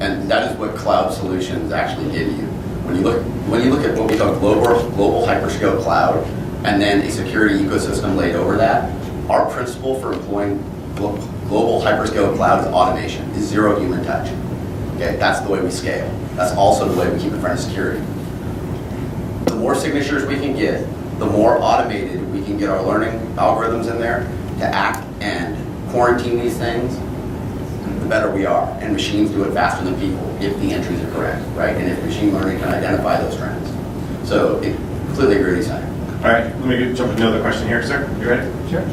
Speaker 7: And that is what cloud solutions actually give you. When you look at what we call global hyperscale cloud, and then a security ecosystem laid over that, our principle for employing global hyperscale cloud is automation, is zero human touch. Okay, that's the way we scale. That's also the way we keep in front of security. The more signatures we can get, the more automated we can get our learning algorithms in there to act and quarantine these things, the better we are. And machines do it faster than people if the entries are correct, right? And if machine learning can identify those trends. So it completely agree with you, Simon.
Speaker 4: All right, let me jump into another question here, sir. You ready?
Speaker 10: Sure.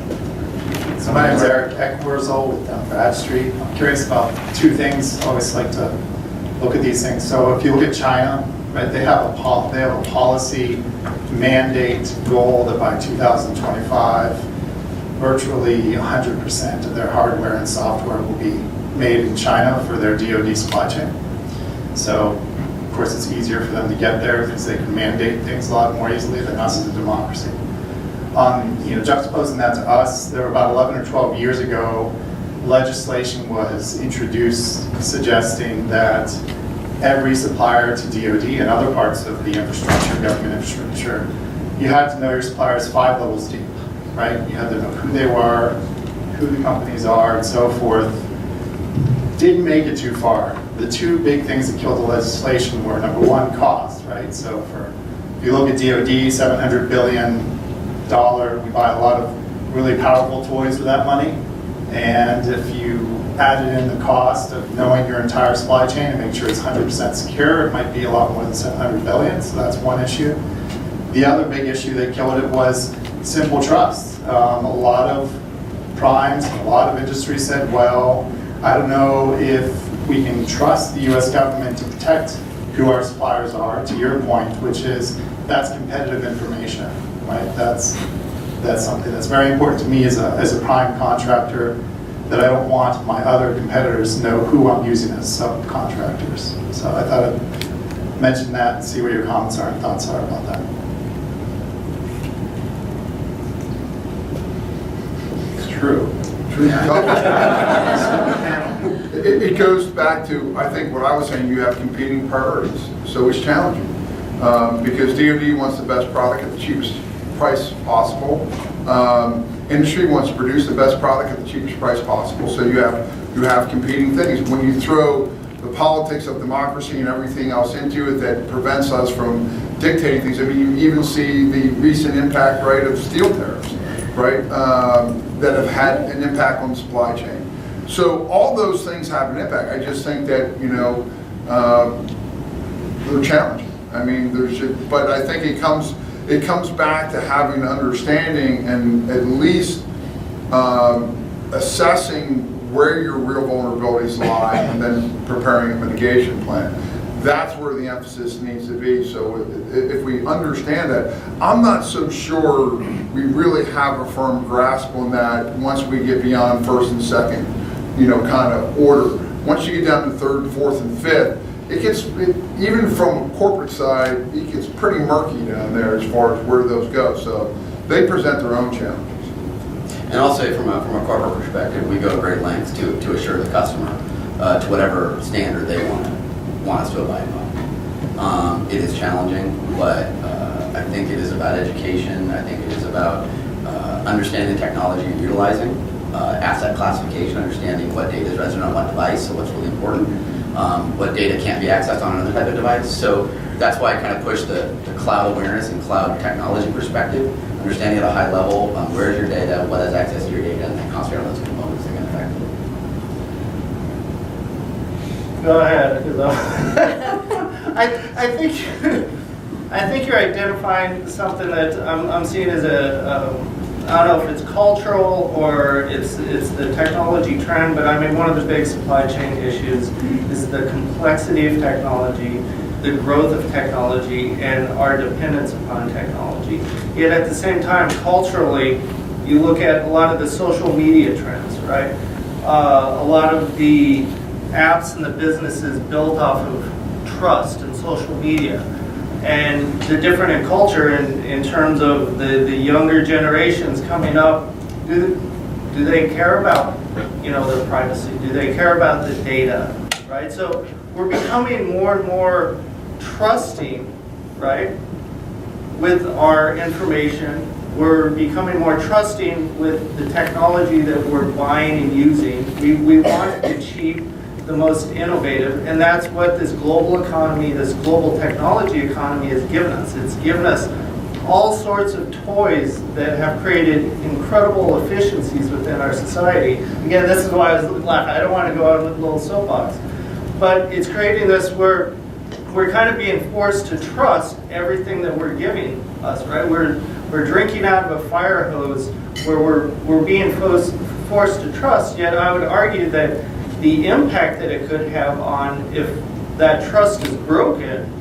Speaker 10: So my name's Eric Eckwerzel with Bradstreet. I'm curious about two things. I always like to look at these things. So if you look at China, right, they have a policy mandate goal that by 2025, virtually 100% of their hardware and software will be made in China for their DoD supply chain. So, of course, it's easier for them to get there because they can mandate things a lot more easily than us as a democracy. Juxtaposing that to us, there were about 11 or 12 years ago, legislation was introduced suggesting that every supplier to DoD and other parts of the infrastructure, government infrastructure, you had to know your suppliers 5 levels deep, right? You had to know who they were, who the companies are, and so forth. Didn't make it too far. The two big things that killed the legislation were, number one, cost, right? So if you look at DoD, $700 billion, we buy a lot of really powerful toys with that money. And if you added in the cost of knowing your entire supply chain and make sure it's 100% secure, it might be a lot more than $700 billion, so that's one issue. The other big issue that killed it was simple trust. A lot of primes, a lot of industry said, well, I don't know if we can trust the US government to protect who our suppliers are, to your point, which is that's competitive information, right? That's something that's very important to me as a prime contractor, that I don't want my other competitors to know who I'm using as subcontractors. So I thought I'd mention that and see what your comments are and thoughts are about that.
Speaker 6: It's true. It goes back to, I think, what I was saying, you have competing priorities. So it's challenging because DoD wants the best product at the cheapest price possible. Industry wants to produce the best product at the cheapest price possible. So you have competing things. When you throw the politics of democracy and everything else into it that prevents us from dictating things. I mean, you even see the recent impact, right, of steel tariffs, right, that have had an impact on the supply chain. So all those things have an impact. I just think that, they're challenging. I mean, but I think it comes back to having an understanding and at least assessing where your real vulnerabilities lie and then preparing a mitigation plan. That's where the emphasis needs to be. So if we understand that, I'm not so sure we really have a firm grasp on that once we get beyond first and second, kind of order. Once you get down to third, fourth, and fifth, even from a corporate side, it gets pretty murky down there as far as where those go. So they present their own challenges.
Speaker 7: And I'll say from a corporate perspective, we go to great lengths to assure the customer to whatever standard they want us to abide by. It is challenging, but I think it is about education. I think it is about understanding the technology and utilizing, asset classification, understanding what data is resident on what device, so what's really important. What data can't be accessed on another type of device. So that's why I kind of push the cloud awareness and cloud technology perspective, understanding at a high level, where's your data, what has access to your data, and then concentrate on those components that can affect it.
Speaker 5: Go ahead, because I think you're identifying something that I'm seeing as I don't know if it's cultural or it's the technology trend, but I mean one of the big supply chain issues is the complexity of technology, the growth of technology, and our dependence upon technology. Yet at the same time, culturally, you look at a lot of the social media trends, right? A lot of the apps and the businesses built off of trust and social media. And the different in culture in terms of the younger generations coming up, do they care about, you know, their privacy? Do they care about the data, right? So we're becoming more and more trusting, right, with our information. We're becoming more trusting with the technology that we're buying and using. We want the cheap, the most innovative, and that's what this global economy, this global technology economy has given us. It's given us all sorts of toys that have created incredible efficiencies within our society. Again, this is why I was laughing. I don't want to go out with a little soapbox. But it's creating this where we're kind of being forced to trust everything that we're giving us, right? We're drinking out of a fire hose where we're being forced to trust, yet I would argue that the impact that it could have on, if that trust is broken,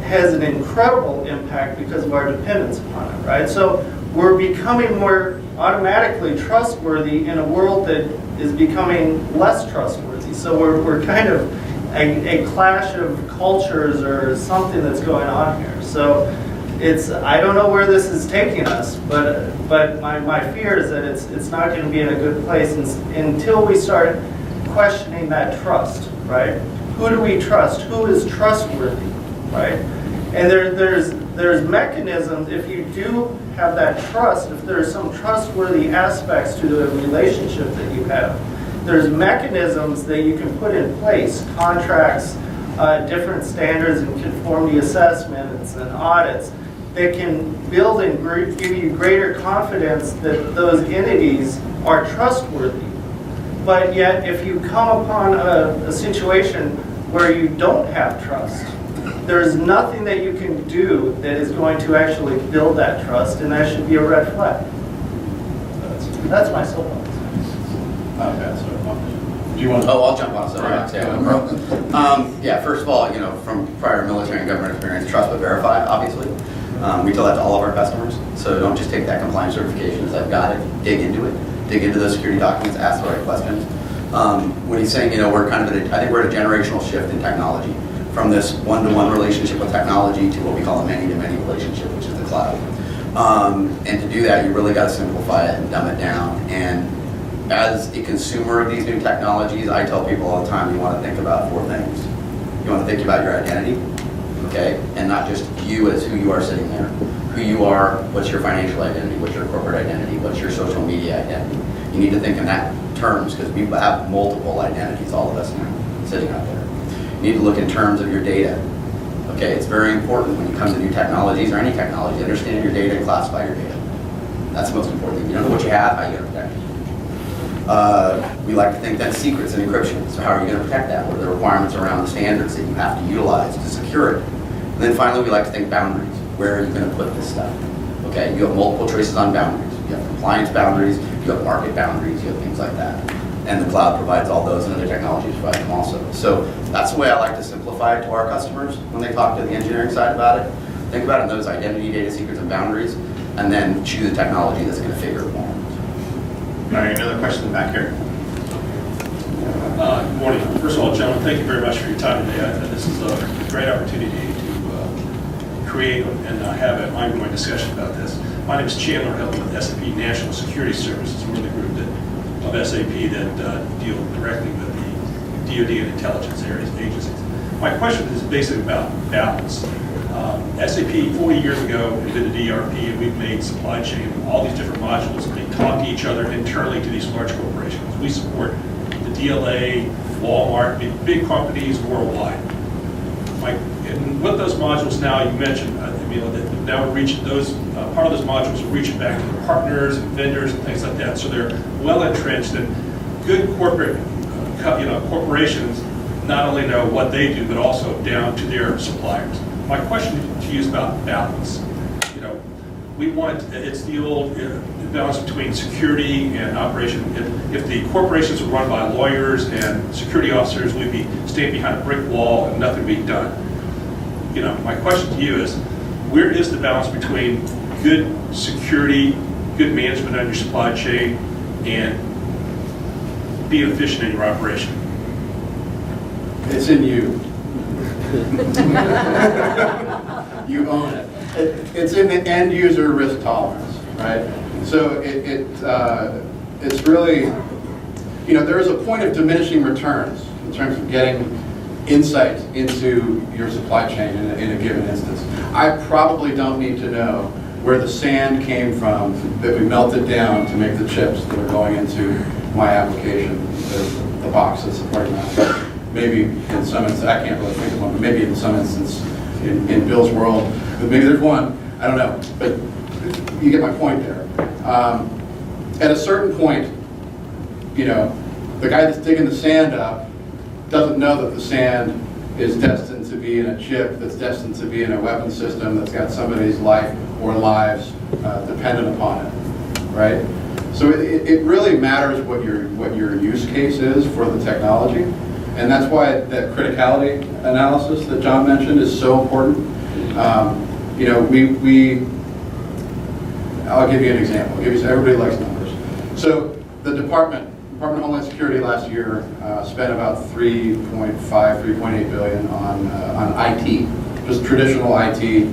Speaker 5: has an incredible impact because of our dependence upon it, right? So we're becoming more automatically trustworthy in a world that is becoming less trustworthy. So we're kind of a clash of cultures or something that's going on here. So I don't know where this is taking us, but my fear is that it's not going to be in a good place until we start questioning that trust, right? Who do we trust? Who is trustworthy, right? And there's mechanisms, if you do have that trust, if there's some trustworthy aspects to the relationship that you have, there's mechanisms that you can put in place, contracts, different standards and conformity assessments and audits that can build and give you greater confidence that those entities are trustworthy. But yet, if you come upon a situation where you don't have trust, there's nothing that you can do that is going to actually build that trust, and that should be a red flag. That's my soapbox.
Speaker 3: Okay, so do you want to?
Speaker 7: Oh, I'll jump on soapbox. Yeah, first of all, you know, from prior military and government experience, trust but verify, obviously. We tell that to all of our customers. So don't just take that compliance certification as I've got it. Dig into it. Dig into those security documents. Ask the right questions. When he's saying, you know, we're kind of I think we're at a generational shift in technology from this one-to-one relationship with technology to what we call a many-to-many relationship, which is the cloud. And to do that, you really got to simplify it and dumb it down. And as a consumer of these new technologies, I tell people all the time, you want to think about 4 things. You want to think about your identity, okay? And not just you as who you are sitting there. Who you are, what's your financial identity, what's your corporate identity, what's your social media identity. You need to think in that terms because we have multiple identities, all of us now, sitting out there. You need to look in terms of your data. Okay, it's very important when you come to new technologies or any technology, understand your data and classify your data. That's the most important thing. You don't know what you have, how are you going to protect it? We like to think that secrets and encryption. So how are you going to protect that? What are the requirements around the standards that you have to utilize to secure it? And then finally, we like to think boundaries. Where are you going to put this stuff? Okay, you have multiple choices on boundaries. You have compliance boundaries, you have market boundaries, you have things like that. And the cloud provides all those, and other technologies provide them also. So that's the way I like to simplify it to our customers when they talk to the engineering side about it. Think about it in those identity, data, secrets, and boundaries, and then choose a technology that's going to figure it more.
Speaker 8: All right, another question in the back here.
Speaker 2: Good morning. First of all, gentlemen, thank you very much for your time today. This is a great opportunity to create and have an ongoing discussion about this. My name is Chandler Hill with SAP National Security Services. We're the group of SAP that deal directly with the DoD and intelligence agencies. My question is basically about balance. SAP 40 years ago invented ERP, and we've made supply chain, all these different modules, and they talk to each other internally to these large corporations. We support the DLA, Walmart, big companies worldwide. And with those modules now, you mentioned, Emile, that now we're reaching those, part of those modules are reaching back to their partners and vendors and things like that. So they're well entrenched, and good corporate, corporations not only know what they do, but also down to their suppliers. My question to you is about balance. We want, it's the old balance between security and operation. If the corporations were run by lawyers and security officers, we'd be staying behind a brick wall and nothing being done. My question to you is, where is the balance between good security, good management on your supply chain, and being efficient in your operation?
Speaker 3: It's in you. You own it. It's in the end user risk tolerance, right? So it's really, there is a point of diminishing returns in terms of getting insight into your supply chain in a given instance. I probably don't need to know where the sand came from that we melted down to make the chips that are going into my application, the box that's supporting that. Maybe in some instance, I can't really think of one, but maybe in some instance in Bill's world, but maybe there's one, I don't know, but you get my point there. At a certain point, the guy that's digging the sand up doesn't know that the sand is destined to be in a chip, that's destined to be in a weapon system that's got somebody's life or lives dependent upon it, right? So it really matters what your use case is for the technology, and that's why that criticality analysis that John mentioned is so important. I'll give you an example. Everybody likes numbers. So the Department of Homeland Security last year spent about $3.8 billion on IT, just traditional IT.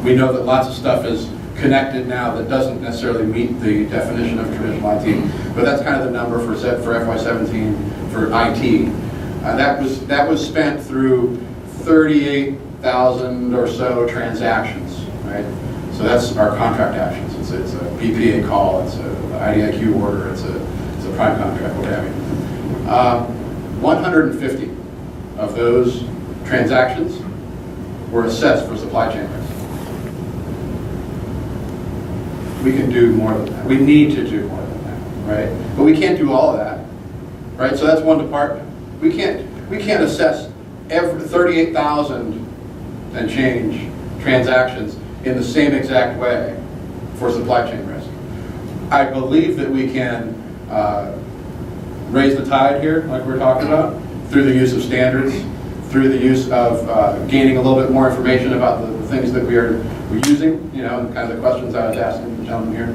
Speaker 3: We know that lots of stuff is connected now that doesn't necessarily meet the definition of traditional IT, but that's kind of the number for FY17 for IT. That was spent through 38,000 or so transactions, right? So that's our contract actions. It's a BPA call, it's an IDIQ order, it's a prime contract, what have you. 150 of those transactions were assessed for supply chain risk. We can do more than that. We need to do more than that, right? But we can't do all of that, right? So that's one department. We can't assess every 38,000 and change transactions in the same exact way for supply chain risk. I believe that we can raise the tide here, like we're talking about, through the use of standards, through the use of gaining a little bit more information about the things that we're using, and kind of the questions I was asking the gentleman here.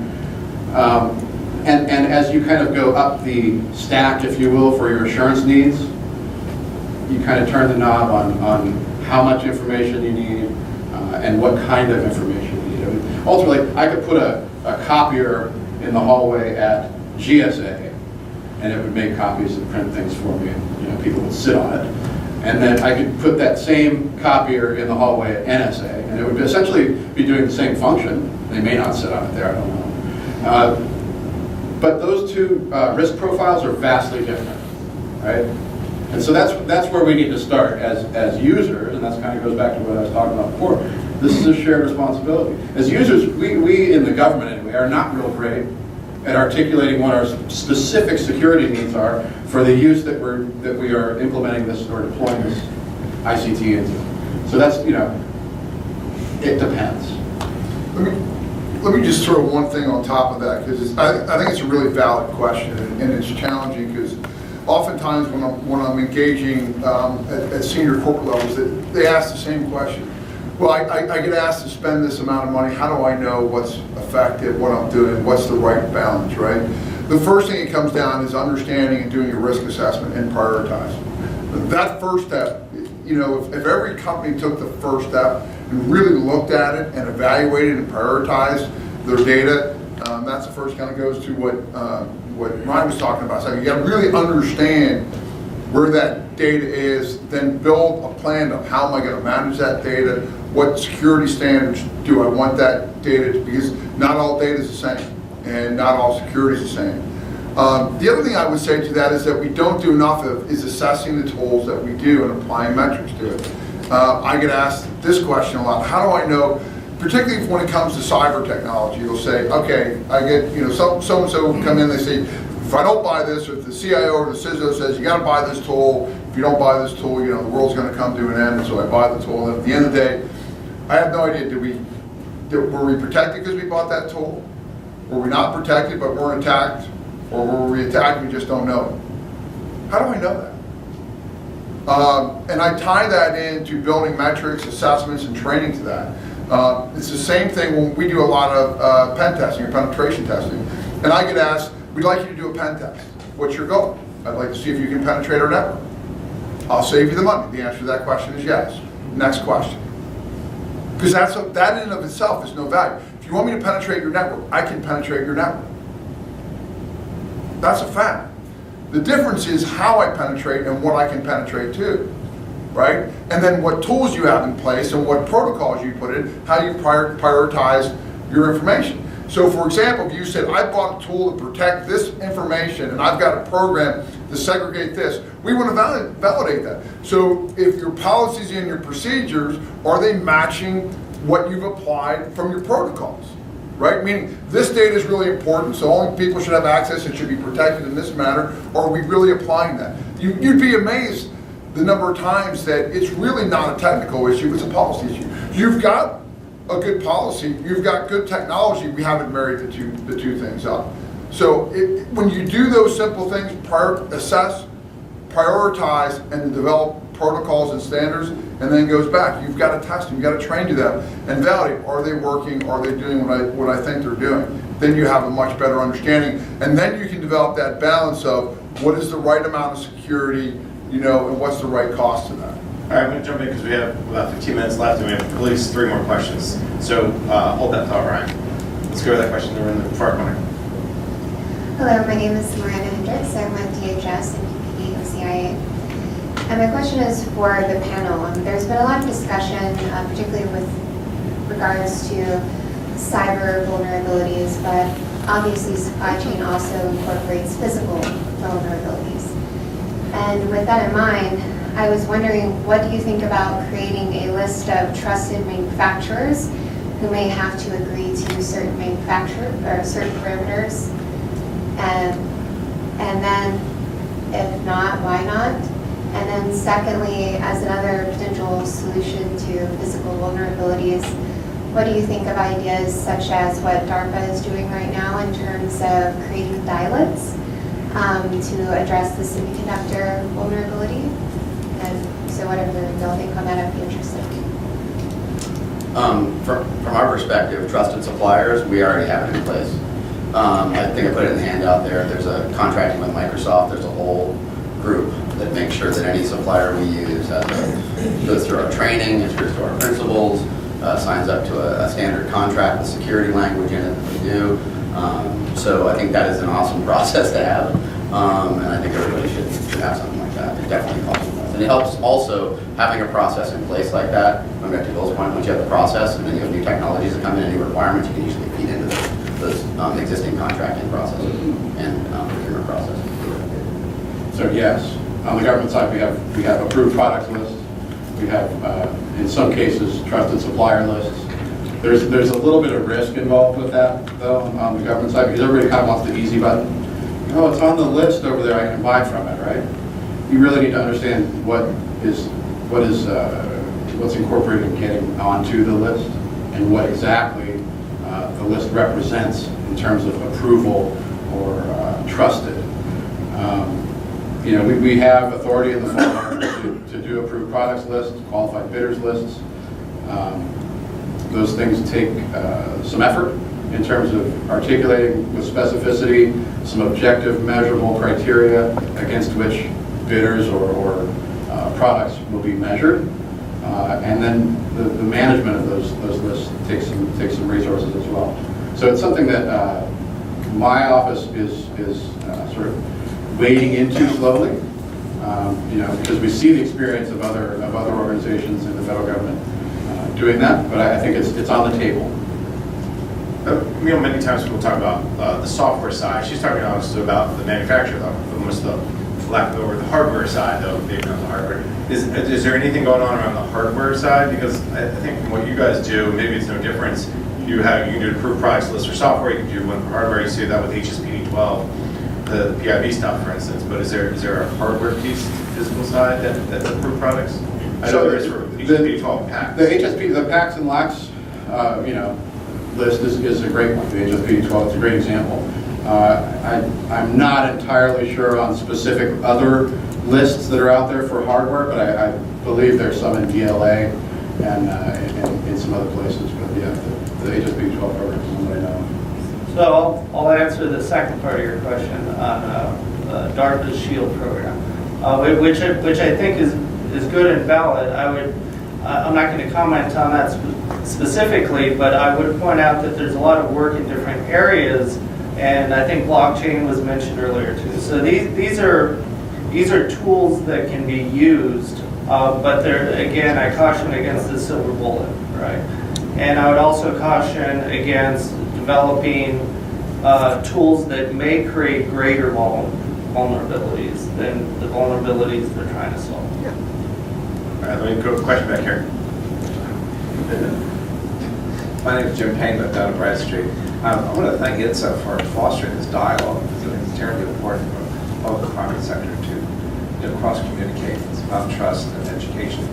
Speaker 3: And as you kind of go up the stack, if you will, for your assurance needs, you kind of turn the knob on how much information you need and what kind of information you need. I mean, ultimately, I could put a copier in the hallway at GSA, and it would make copies and print things for me, and people would sit on it. And then I could put that same copier in the hallway at NSA, and it would essentially be doing the same function. They may not sit on it there, I don't know. But those two risk profiles are vastly different, right? And so that's where we need to start as users, and that kind of goes back to what I was talking about before. This is a shared responsibility. As users, we in the government anyway, are not real great at articulating what our specific security needs are for the use that we are implementing this or deploying this ICT into. So that's, it depends.
Speaker 6: Let me just throw one thing on top of that, because I think it's a really valid question, and it's challenging because oftentimes when I'm engaging at senior corporate levels, they ask the same question. Well, I get asked to spend this amount of money. How do I know what's effective, what I'm doing, what's the right balance, right? The first thing it comes down is understanding and doing your risk assessment and prioritizing. That first step, if every company took the first step and really looked at it and evaluated and prioritized their data, that's the first kind of goes to what Ryan was talking about. So you got to really understand where that data is, then build a plan of how am I going to manage that data, what security standards do I want that data to be, because not all data is the same, and not all security is the same. The other thing I would say to that is that we don't do enough of is assessing the tools that we do and applying metrics to it. I get asked this question a lot, how do I know, particularly when it comes to cyber technology, you'll say, okay, I get, so-and-so come in, they say, if I don't buy this, or if the CIO or the CISO says, you got to buy this tool, if you don't buy this tool, the world's going to come to an end, and so I buy the tool, and at the end of the day, I have no idea, were we protected because we bought that tool? Were we not protected but weren't attacked? Or were we attacked and we just don't know it? How do I know that? And I tie that into building metrics, assessments, and training to that. It's the same thing when we do a lot of pen testing or penetration testing. And I get asked, we'd like you to do a pen test. What's your goal? I'd like to see if you can penetrate our network. I'll save you the money. The answer to that question is yes. Next question. Because that in and of itself is no value. If you want me to penetrate your network, I can penetrate your network. That's a fact. The difference is how I penetrate and what I can penetrate to, right? And then what tools you have in place and what protocols you put in, how you prioritize your information. So for example, if you said, I bought a tool to protect this information and I've got a program to segregate this, we want to validate that. So if your policies and your procedures, are they matching what you've applied from your protocols? Right? Meaning, this data is really important, so only people should have access and should be protected in this manner, or are we really applying that? You'd be amazed the number of times that it's really not a technical issue, it's a policy issue. You've got a good policy, you've got good technology, we haven't married the two things up. So when you do those simple things, assess, prioritize, and develop protocols and standards, and then goes back. You've got to test them, you've got to train to them, and validate, are they working, are they doing what I think they're doing? Then you have a much better understanding, and then you can develop that balance of what is the right amount of security, and what's the right cost to that.
Speaker 4: All right, I'm going to jump in because we have about 15 minutes left, and we have at least 3 more questions. So hold that thought, Ryan. Let's go to that question there in the far corner.
Speaker 11: Hello, my name is Miranda Hendricks. I'm with DHS and PPD OCIA. And my question is for the panel. There's been a lot of discussion, particularly with regards to cyber vulnerabilities, but obviously supply chain also incorporates physical vulnerabilities. And with that in mind, I was wondering, what do you think about creating a list of trusted manufacturers who may have to agree to certain certain parameters? And then, if not, why not? And then secondly, as another potential solution to physical vulnerabilities, what do you think of ideas such as what DARPA is doing right now in terms of creating dilits to address the semiconductor vulnerability? And so whatever you'll think on that, I'd be interested.
Speaker 7: From our perspective, trusted suppliers, we already have it in place. I think I put it in the handout there. There's a contracting with Microsoft. There's a whole group that makes sure that any supplier we use goes through our training, adheres to our principles, signs up to a standard contract with security language in it that we do. So I think that is an awesome process to have, and I think everybody should have something like that. It definitely helps. And it helps also having a process in place like that. Going back to Bill's point, once you have the process and then you have new technologies that come in, new requirements, you can usually feed into those existing contracting processes and procurement processes.
Speaker 3: So yes, on the government side, we have approved products lists. We have, in some cases, trusted supplier lists. There's a little bit of risk involved with that, though, on the government side, because everybody kind of wants the easy button. Oh, it's on the list over there, I can buy from it, right? You really need to understand what's incorporated in getting onto the list and what exactly the list represents in terms of approval or trusted. We have authority in the form to do approved products lists, qualified bidders lists. Those things take some effort in terms of articulating with specificity some objective, measurable criteria against which bidders or products will be measured. And then the management of those lists takes some resources as well. So it's something that my office is sort of wading into slowly, because we see the experience of other organizations in the federal government doing that, but I think it's on the table.
Speaker 4: Many times people talk about the software side. She's talking also about the manufacturer, almost the lack of the hardware side, though, maybe not the hardware. Is there anything going on around the hardware side? Because I think from what you guys do, maybe it's no difference. You can do approved products list for software. You can do one for hardware. You see that with HSPD 12, the PIV stuff, for instance. But is there a hardware piece, physical side that's approved products? I know there is for HSPD 12 packs.
Speaker 3: The packs and lacks, list is a great one. The HSPD 12 is a great example. I'm not entirely sure on specific other lists that are out there for hardware, but I believe there's some in DLA and in some other places. But yeah, the HSPD 12 program is one that I know.
Speaker 5: So I'll answer the second part of your question on DARPA's SHIELD program. which I think is good and valid. I'm not going to comment on that specifically, but I would point out that there's a lot of work in different areas, and I think blockchain was mentioned earlier too. So these are tools that can be used, but again, I caution against the silver bullet, right? And I would also caution against developing tools that may create greater vulnerabilities than the vulnerabilities they're trying to solve.
Speaker 4: All right, let me go with a question back here.
Speaker 12: My name is Jim Payne, but down at Brad Street. I want to thank INSA for fostering this dialogue, because I think it's terribly important for both the private sector to cross-communicate. It's about trust and education.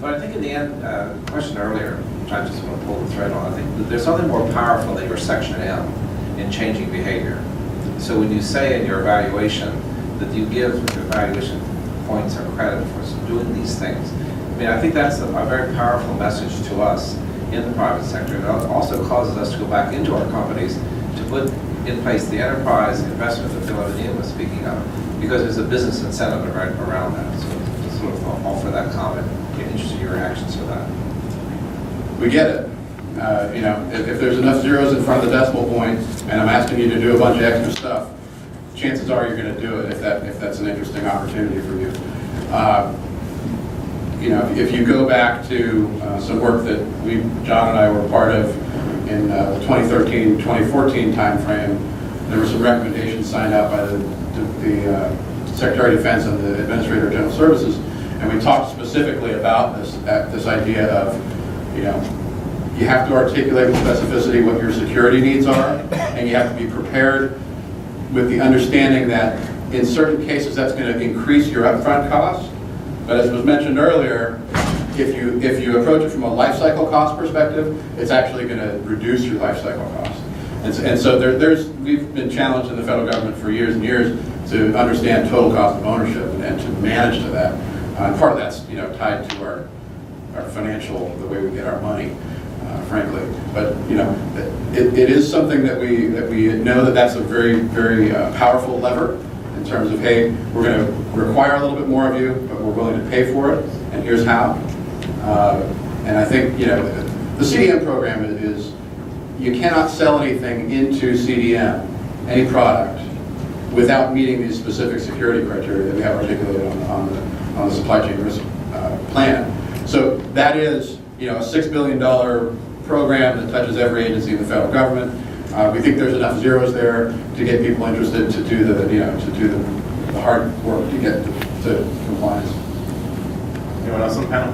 Speaker 12: But I think in the end, the question earlier, which I just want to pull the thread on, I think that there's something more powerful than your section M in changing behavior. So when you say in your evaluation that you give your evaluation points or credit for doing these things, I mean, I think that's a very powerful message to us in the private sector. It also causes us to go back into our companies to put in place the enterprise investment that Phil Emile was speaking of, because there's a business incentive around that. So just sort of offer that comment. I'm interested in your reactions to that.
Speaker 3: We get it. You know, if there's enough zeros in front of the decimal point, and I'm asking you to do a bunch of extra stuff, chances are you're going to do it if that's an interesting opportunity for you. You know, if you go back to some work that John and I were part of in the 2013-2014 timeframe, there were some recommendations signed out by the Secretary of Defense and the Administrator of General Services, and we talked specifically about this idea of, you know, you have to articulate with specificity what your security needs are, and you have to be prepared with the understanding that in certain cases that's going to increase your upfront costs. But as was mentioned earlier, if you approach it from a life cycle cost perspective, it's actually going to reduce your life cycle costs. And so we've been challenged in the federal government for years and years to understand total cost of ownership and to manage to that. And part of that's, you know, tied to our financial, the way we get our money, frankly. But, you know, it is something that we know that's a very, very powerful lever in terms of, hey, we're going to require a little bit more of you, but we're willing to pay for it, and here's how. And I think, you know, the CDM program is, you cannot sell anything into CDM, any product, without meeting these specific security criteria that we have articulated on the supply chain risk plan. So that is, you know, a $6 billion program that touches every agency in the federal government. We think there's enough zeros there to get people interested to do the hard work to get to compliance.
Speaker 4: Anyone else on the panel?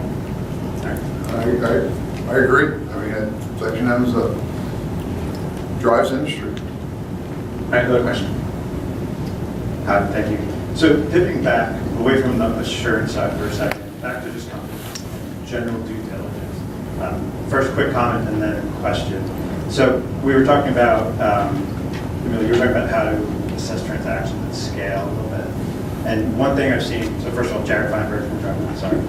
Speaker 6: I agree. I mean, Section M drives industry.
Speaker 4: All right, another question.
Speaker 13: Hi, thank you. So pivoting back away from the assurance side for a second, back to just general due diligence. First, quick comment and then question. So we were talking about, Emile, you were talking about how to assess transactions at scale a little bit. And one thing I've seen, so first of all, Jared Feinberg from Drummond, sorry.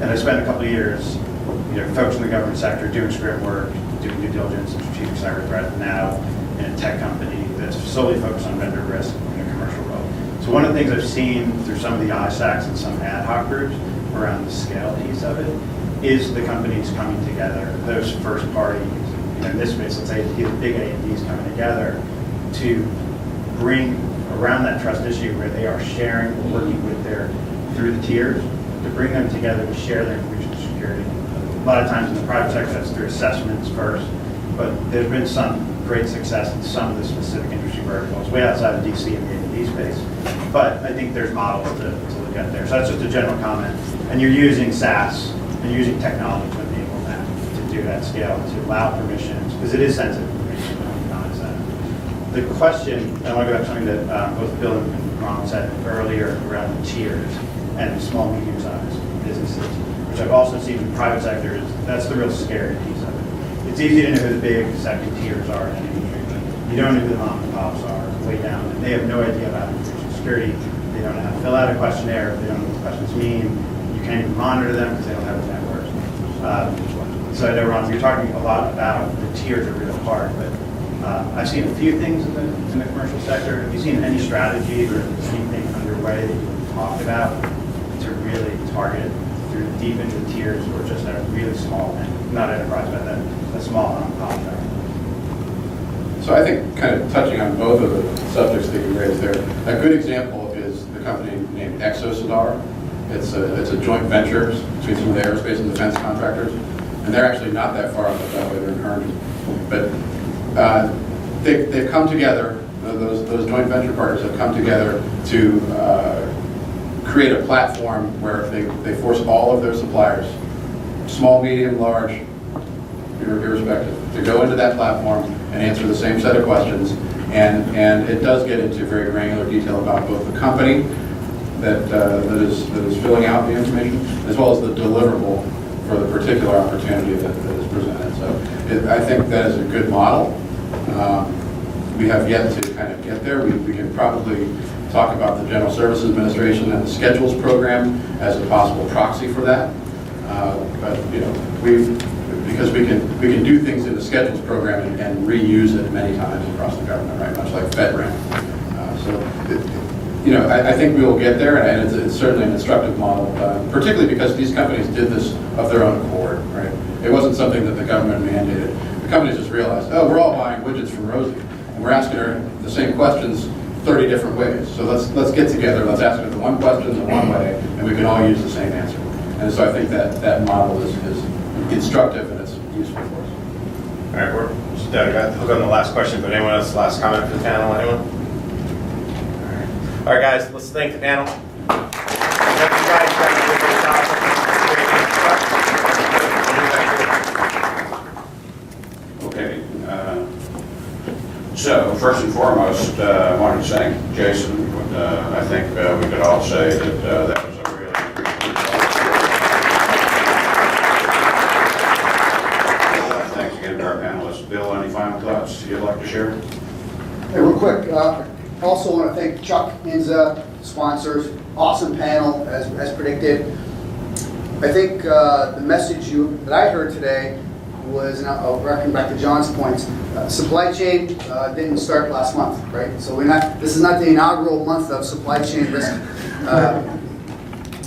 Speaker 13: And I spent a couple of years, you know, folks in the government sector doing script work, doing due diligence and strategic cyber threat, now in a tech company that's solely focused on vendor risk in a commercial role. So one of the things I've seen through some of the ISACs and some ad hoc groups around the scale piece of it is the companies coming together, those first parties, you know, in this space, let's say the big A&Ds coming together to bring around that trust issue where they are sharing or working with through the tiers, to bring them together to share their information security. A lot of times in the private sector, that's through assessments first, but there's been some great success in some of the specific industry verticals, way outside of DC and the A&D space. But I think there's models to look at there. So that's just a general comment. And you're using SaaS and using technology to enable that, to do that scale, to allow permissions, because it is sensitive information. The question, I want to go back to something that both Bill and Ron said earlier around the tiers and small, medium-sized businesses, which I've also seen in the private sector, that's the real scary piece of it. It's easy to know who the big second tiers are in an industry, but you don't know who the mom and pops are way down, and they have no idea about information security. They don't know how to fill out a questionnaire. They don't know what the questions mean. You can't even monitor them because they don't have the networks. So I know, Ron, you're talking a lot about the tiers are real hard, but I've seen a few things in the commercial sector. Have you seen any strategy or anything underway that you've talked about to really target through deep into the tiers or just at a really small, not enterprise, but a small contract?
Speaker 3: So I think kind of touching on both of the subjects that you raised there, a good example is the company named Exosadar. It's a joint venture between some of the aerospace and defense contractors, and they're actually not that far up that way. They're in Arlington, but they've come together. Those joint venture partners have come together to create a platform where they force all of their suppliers, small, medium, large, irrespective, to go into that platform and answer the same set of questions. And it does get into very granular detail about both the company that is filling out the information, as well as the deliverable for the particular opportunity that is presented. So I think that is a good model. We have yet to kind of get there. We can probably talk about the General Services Administration and the Schedules program as a possible proxy for that. But you know, because we can do things in the Schedules program and reuse it many times across the government, right? Much like FedRAMP. You know, I think we will get there, and it's certainly an instructive model, particularly because these companies did this of their own accord, right? It wasn't something that the government mandated. The companies just realized, oh, we're all buying widgets from Rosie, and we're asking her the same questions 30 different ways. So let's get together, let's ask her the one question the one way, and we can all use the same answer. And so I think that model is instructive and it's useful for us.
Speaker 4: All right, we're hook on the last question, but anyone else, last comment for the panel, anyone? All right, guys, let's thank the panel. Thank you guys for having
Speaker 14: Okay. So first and foremost, I wanted to thank Jason. I think we could all say that that was a really good thanks again to our panelists. Bill, any final thoughts you'd like to share?
Speaker 15: Hey, real quick. Also want to thank Chuck, INSA, sponsors, awesome panel as predicted. I think the message that I heard today was, and I'll reckon back to John's points, supply chain didn't start last month, right? So this is not the inaugural month of supply chain risk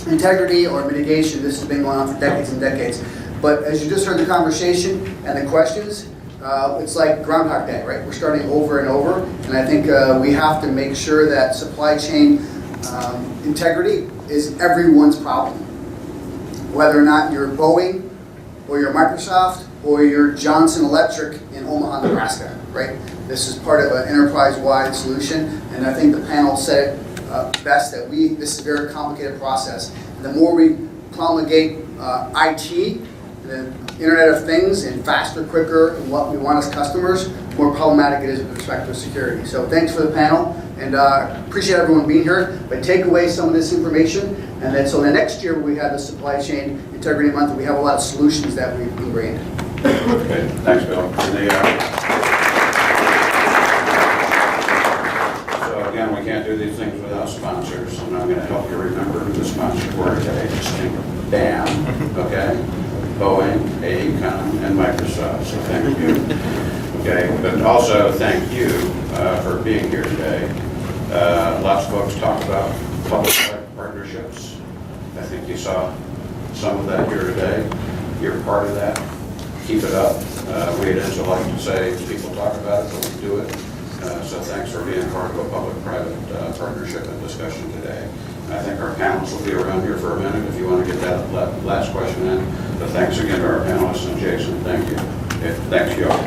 Speaker 15: integrity or mitigation. This has been going on for decades and decades. But as you just heard the conversation and the questions, it's like Groundhog Day, right? We're starting over and over, and I think we have to make sure that supply chain integrity is everyone's problem. Whether or not you're Boeing, or you're Microsoft, or you're Johnson Electric in Omaha, Nebraska, right? This is part of an enterprise-wide solution, and I think the panel said it best that this is a very complicated process. And the more we promulgate IT, the Internet of Things, and faster, quicker, and what we want as customers, the more problematic it is with respect to security. So thanks for the panel, and appreciate everyone being here. But take away some of this information, and then so the next year we have the Supply Chain Integrity Month, we have a lot of solutions that we've ingrained.
Speaker 14: Okay, thanks, Bill. So again, we can't do these things without sponsors, and I'm going to help you remember who the sponsors were today. Just think BAM, okay? Boeing, AECOM, and Microsoft, so thank you. Okay, but also thank you for being here today. Lots of folks talk about public-private partnerships. I think you saw some of that here today. You're part of that. Keep it up. We at INSA like to say people talk about it, but we do it. So thanks for being part of a public-private partnership and discussion today. I think our panelists will be around here for a minute if you want to get that last question in. But thanks again to our panelists and Jason. Thank you. Okay, thanks, you all.